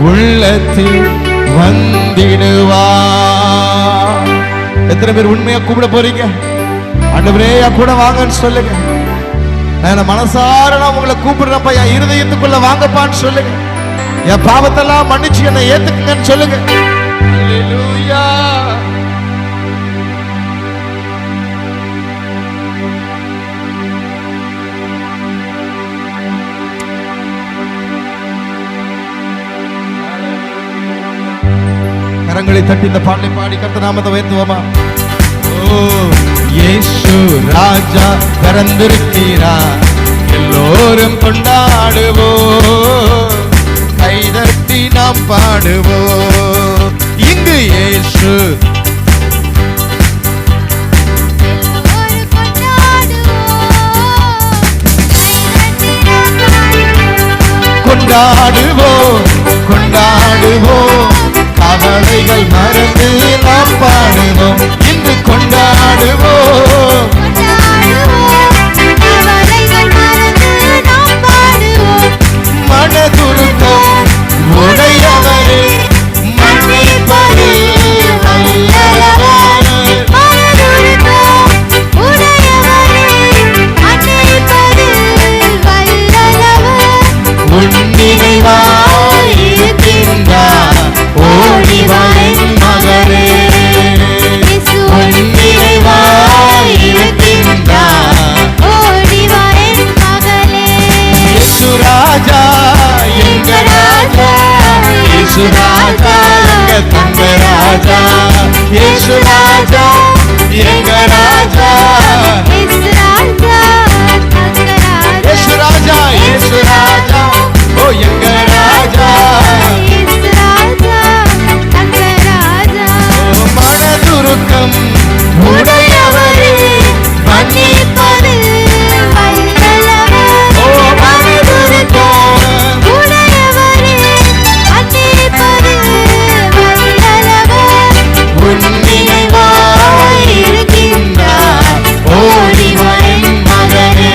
உள்ளத்தில் வந்திடுவா. எத்தனை பேர் உண்மையா கூப்பிட போறீங்க? ஆண்டவரே கூட வாங்கன்னு சொல்லுங்க. நான் மனசார நான் உங்களை கூப்பிடுறப்ப என் இருதயத்துக்குள்ள வாங்கப்பான்னு சொல்லுங்க. என் பாவத்தெல்லாம் மன்னிச்சு என்னை ஏத்துக்குங்கன்னு சொல்லுங்க. அல்லேலூயா. கரங்களை தட்டி இந்த பாடலை பாடி கர்த்தர் நாமத்தை உயர்த்துவோமா? ஓ இயேசு ராஜா பிறந்திருக்கிறார், எல்லோரும் கொண்டாடுவோம், கைதட்டி நாம் பாடுவோம். இங்கு இயேசு கொண்டாடுவோம் கொண்டாடுவோம், கவலைகள் மறந்து நாம் பாடுவோம். இன்று கொண்டாடுவோம் மனதுருக்கம் உடையவரே, மன்னிப்பதில் வல்லவரே. உன் நினைவாய் இருக்கின்றார், ஓடி வா என் மகனே. உன் நினைவாய் இருக்கின்றார், இயேசு ராஜா எங்க ராஜா, இயேசு ராஜா எங்க தங்க ராஜா, இயேசு ராஜா எங்க ராஜா, இயேசு ராஜா இயேசு ராஜா, ஓ எங்க ராஜா. ஓ மனதுருக்கம் உடையவரே, மன்னிப்பதில் ஓ மனதுருக்கம் உன் நினைவாய் இருக்கின்றார், ஓடி வா என் மகனே.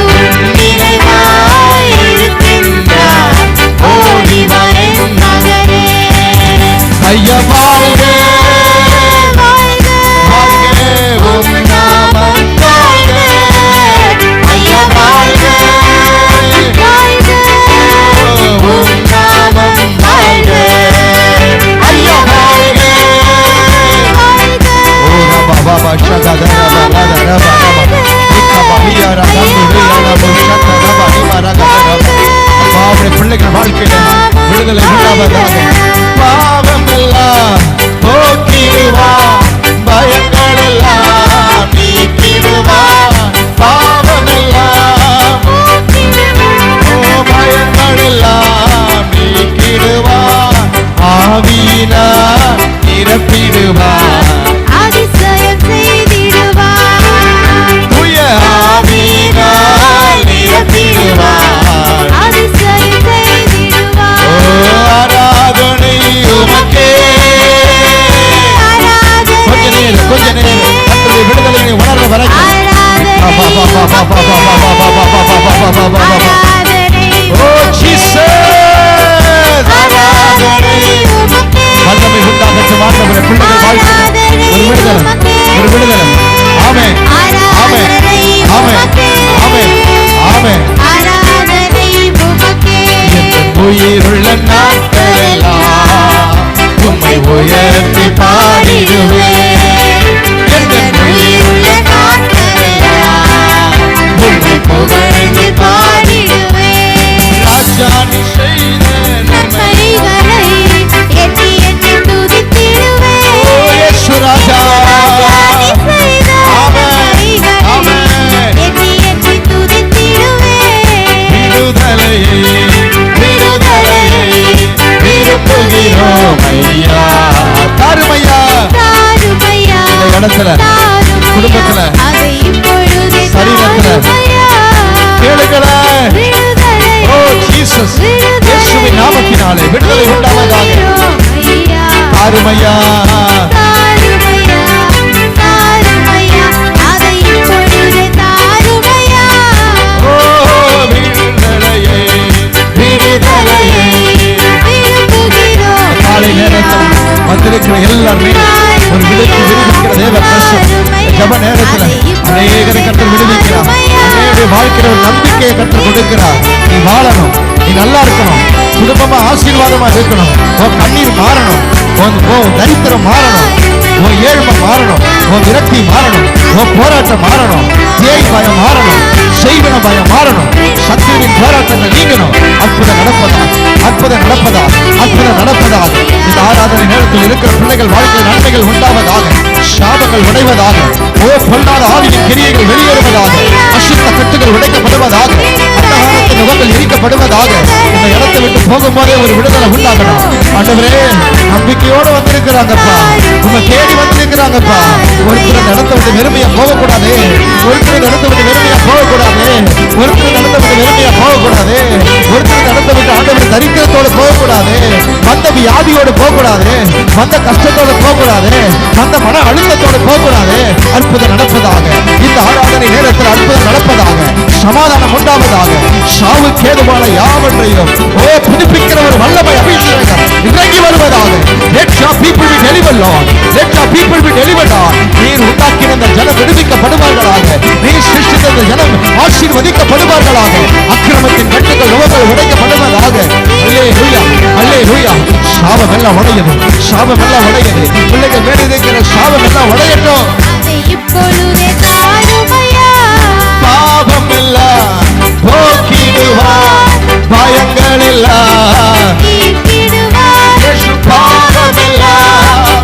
உன் நினைவாய் இருக்கின்றார், ஓடி வா என் மகனே. ஐயா வாழ்க வாழ்க, உம் நாமம் வாழ்க. ஐயா வாழ்க உம் நாமம் வாழ்க. ஐயா வாழ்க. ஓ ரபா பாபா ஷகா ரபா ரபா ரபா ரபா இக்கபலியா ரபா துரியா ரபா ஷகா ரபா ரபா ரபா. பாவடைய பிள்ளைகள் வாழ்க்கையில விடுதலை உண்டாவதாக. பாவம் எல்லாம் போக்கிடுவா, பயங்கள் எல்லாம் நீக்கிடுவா. பாவம் எல்லாம் ஓ பயங்கள் எல்லாம் நீக்கிடுவா, ஆவியினா நிரப்பிடுவா, தூய ஆவியினால் நிரப்பிடுவா. ஓ ஆராதனை உமக்கே. கொஞ்ச நேரம் கர்த்தருடைய விடுதலை உணர்ற வரைக்கும் ஓ ஜீசஸ் ஆராதனை வல்லமை உண்டாகட்டும். ஆண்டவரே பிள்ளைகள் வாழ்க்கையில ஒரு விடுதலை. ஆமென் ஆமென் ஆமென் ஆமென் ஆமென். உயிருள்ள நாட்களெல்லாம் உம்மை உயர்த்தி பாடிடுவேன். எங்கள் உயிருள்ள நாட்களெல்லாம் உம்மை புகழ்ந்து பாடிடுவேன். ராஜா நீ செய்த நன்மைகளை எண்ணி எண்ணி துதித்திடுவேன். ஓ இயேசு ராஜா. ஆமென் ஆமென். எண்ணி எண்ணி துதித்திடுவேன். விடுதலையை விரும்புகிறோம் ஐயா. தாருமையா இந்த இடத்துல குடும்பத்துல சரீரத்துல கேளுங்களேன். ஜீசஸ் இயேசுவின் நாமத்தினாலே விடுதலை உண்டாவதாக. தாருமையா காலை நேரத்தில் வந்திருக்கிற எல்லாருமே ஒரு விடுவிக்கிற தேவ பிரசன்னம். ஜப நேரத்தில் அநேகரை கர்த்தர் விடுவிக்கிறார். அநேகருடைய வாழ்க்கையில ஒரு நம்பிக்கையை கர்த்தர் கொடுக்கிறார். நீ வாழணும், நீ நல்லா இருக்கணும், குடும்பமா ஆசீர்வாதமா இருக்கணும், உன் கண்ணீர் மாறணும், உன் தரித்திரம் மாறணும், உன் ஏழ்மை மாறணும், உன் விரக்தி மாறணும், உன் போராட்டம் மாறணும், தேய் பயம் மாறணும், செய்வன பயம் மாறணும், சத்துருவின் போராட்டங்கள் நீங்கணும். அற்புதம் நடப்பதா, அற்புதம் நடப்பதா, அற்புதம் நடப்பதாக. இந்த ஆராதனை நேரத்தில் இருக்கிற பிள்ளைகள் வாழ்க்கையில் நன்மைகள் உண்டாவதாக, சாபங்கள் உடைவதாக, பொல்லாத ஆவியின் கிரியைகள் வெளியேறுவதாக, அசுத்த கட்டுகள் உடைக்கப்படுவதாக, அந்தகாரத்தின் முகங்கள் எரிக்கப்படுவதாக. இந்த இடத்தை விட்டு போகும்போதே ஒரு விடுதலை உண்டாகணும். ஆண்டவரே, நம்பிக்கையோடு வந்திருக்கிறாங்கப்பா, உங்க தேடி வந்திருக்கிறாங்கப்பா. ஒருத்தர் நடத்த விட்டு வெறுமையா போகக்கூடாது, ஒருத்தர் நடத்த விட்டு வெறுமையா போகக்கூடாது, ஒருத்தர் நடத்த விட்டு வெறுமையா போகக்கூடாது, ஒருத்தர் நடத்த விட்டு ஆண்டவர் தரித்திரத்தோடு போகக்கூடாது, வந்த வியாதியோடு போகக்கூடாது, வந்த கஷ்டத்தோடு போகக்கூடாது, வந்த மன அழுத்தத்தோடு போகக்கூடாது. அற்புதம் நடப்பதாக. இந்த ஆராதனை நேரத்தில் அற்புதம் நடப்பதாக, சமாதானம் உண்டாவதாக. சாவு கேதுவான யாவற்றையும் புதுப்பிக்கிற ஒரு வல்லமை அபிஷேகம் இறங்கி வருவதாக. Let your people be delivered, Lord. Let your people be delivered, Lord. நீர் உண்டாக்கின இந்த ஜனம் விடுவிக்கப்படுவார்களாக. நீர் சிருஷ்டித்த இந்த ஜனம் ஆசீர்வதிக்கப்படுவார்களாக. அக்கிரமத்தின் கட்டுகள் நோய்கள் உடைக்கப்படுவதாக. அல்லேலூயா, அல்லேலூயா. சாபம் எல்லாம் உடையது, சாபம் எல்லாம் உடையது. பிள்ளைகள் மேலே இருக்கிற சாபம் எல்லாம் உடையட்டும். இப்பொழுதே தாருமையா, பாவம் எல்லாம் போக்கிடுவார், பயங்கள் எல்லாம் நீக்கிடுவார், இயேசு பாவம் எல்லாம்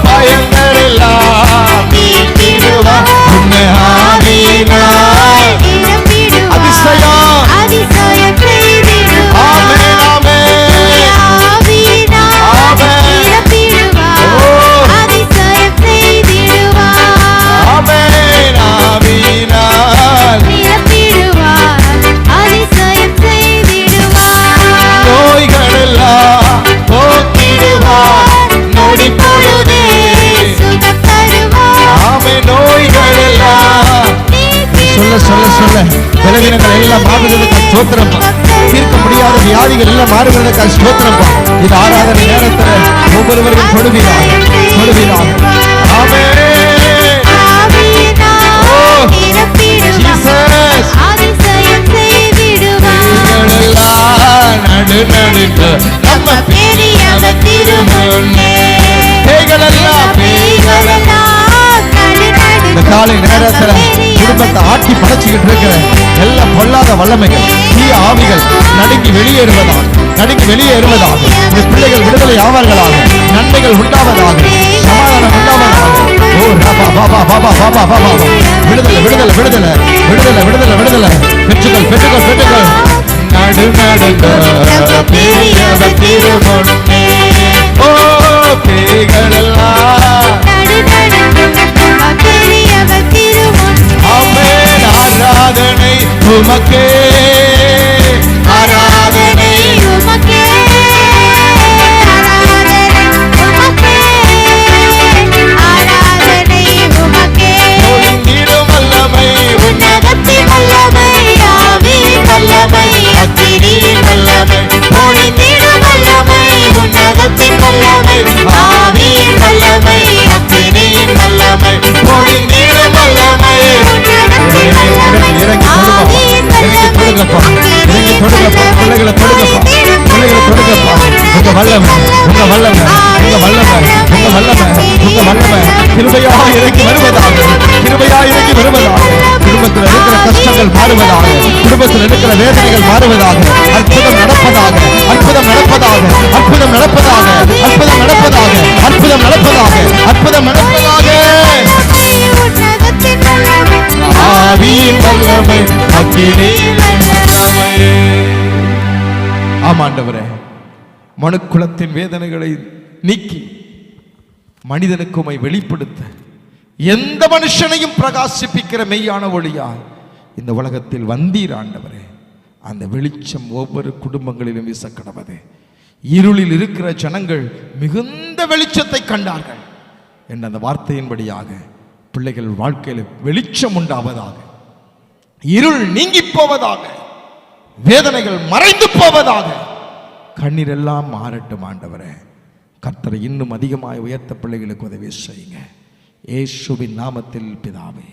பயங்கள் எல்லாம் நீக்கிடுவார். உன்னை ஆவியினால் நிரப்பிடுவார், அதிசயம் அதிசயம் செய்திடுவார், ஆமென், ஆமென். ஆவியினால் ஆமென். நிரப்பிடுவார், அதிசயம் செய்திடுவார், ஆமென், ஆவியினால் நிரப்பிடுவார், அதிசயம் செய்திடுவார். நோய்கள் எல்லாம் போக்கிடுவார், நொடி பொழுதே சுகம் தருவார், ஆமென். நோய்கள் எல்லாம் சொல்ல சொல்ல சொல்ல பலவீனங்கள் எல்லாம் மாறுகிறதுக்கு ஸ்தோத்திரப்பா. தீர்க்க முடியாத வியாதிகள் எல்லாம் மாறுகிறதுக்கு ஸ்தோத்திரப்பா. இது ஆராதனை நேரத்தில் ஒவ்வொருவரையும் கொடுவீராக, கொடுவீராக. ஆமென். ஆவியினால் நிரப்பிடுவார், ஜீசஸ். அதிசயம் செய்திடுவார். எல்லாம் நடு நடுங்க நம்ம பெரியவர் திருமுன்னே பேய்களெல்லாம் இந்த காலை நேரத்துல குடும்பத்தை ஆட்டி படைச்சுக்கிட்டு இருக்கிற எல்லா பொல்லாத வல்லமைகள், தீய ஆவிகள் நடுங்கி வெளியேறுவதாக, நடுங்கி வெளியேறுவதாக. இந்த பிள்ளைகள் விடுதலை ஆவார்களாக, நன்மைகள் உண்டாவதாக, சமாதானம் உண்டாவதாக. ஓ ராபா பாபா பாபா பாபா பாபா. விடுதலை விடுதலை விடுதலை விடுதலை விடுதலை விடுதலை. பெற்றுகள் பெற்றுகள் பெற்றுகள். நடு நடுங்க பெரியவர் திருமுன்னே. ஓ பேய்களெல்லாம் பெரியவர் திருமுன்னே. ஆமென். ஆராதனை உமக்கே, ஆராதனை உமக்கே, ஆராதனை உமக்கே, பொழிந்திடும் வல்லமை உன்னதத்தின் வல்லமை, ஆவியின் வல்லமை, அக்கினியின் வல்லமை, பொழிந்திடும் வல்லமை, உன்னதத்தின் வல்லமை, ஆவியின் வல்லமை, அக்கினியின் வல்லமை, பொழிந்திடும் வல்லமை, இறங்கி தொடுங்கப்பா, இறங்கி தொடுங்கப்பா, பிள்ளைகளை தொடுங்கப்பா, பிள்ளைகளை தொடுங்கப்பா. உங்க வல்லமை, உங்க வல்லமை, உங்க வல்லமை, உங்க வல்லமை, உங்க வல்லமை கிருபையா இறங்கி வருவதாக, கிருபையா இறங்கி வருவதாக. குடும்பத்தில் இருக்கிற கஷ்டங்கள் மாறுவதாக, குடும்பத்தில் இருக்கிற வேதனைகள் மாறுவதாக. அற்புதம் நடப்பதாக, அற்புதம் நடப்பதாக, அற்புதம் நடப்பதாக, அற்புதம் நடப்பதாக, அற்புதம் நடப்பதாக, அற்புதம் நடப்பதாக. உன்னதத்தின் வல்லமை, ஆவியின் வல்லமை, அக்கினியின் வல்லமை. ஆமாண்டவரே, மனுக்குலத்தின் வேதனைகளை நீக்கி மனிதனுக்கு உம்மை வெளிப்படுத்த எந்த மனுஷனையும் பிரகாசிப்பிக்கிற மெய்யான ஒளியாய் இந்த உலகத்தில் வந்தீர் ஆண்டவரே. அந்த வெளிச்சம் ஒவ்வொரு குடும்பங்களிலும் வீச கடவது. இருளில் இருக்கிற ஜனங்கள் மிகுந்த வெளிச்சத்தை கண்டார்கள் என்ற அந்த வார்த்தையின்படியாக பிள்ளைகள் வாழ்க்கையில் வெளிச்சம் உண்டாவதாக, இருள் நீங்கி போவதாக, வேதனைகள் மறைந்து போவதாக, கண்ணீர் எல்லாம் மாறட்டும். ஆண்டவரே, கர்த்தரை இன்னும் அதிகமாய் உயர்த்த பிள்ளைகளுக்கு உதவி செய்யுங்க. இயேசுவின் நாமத்தில் பிதாவே.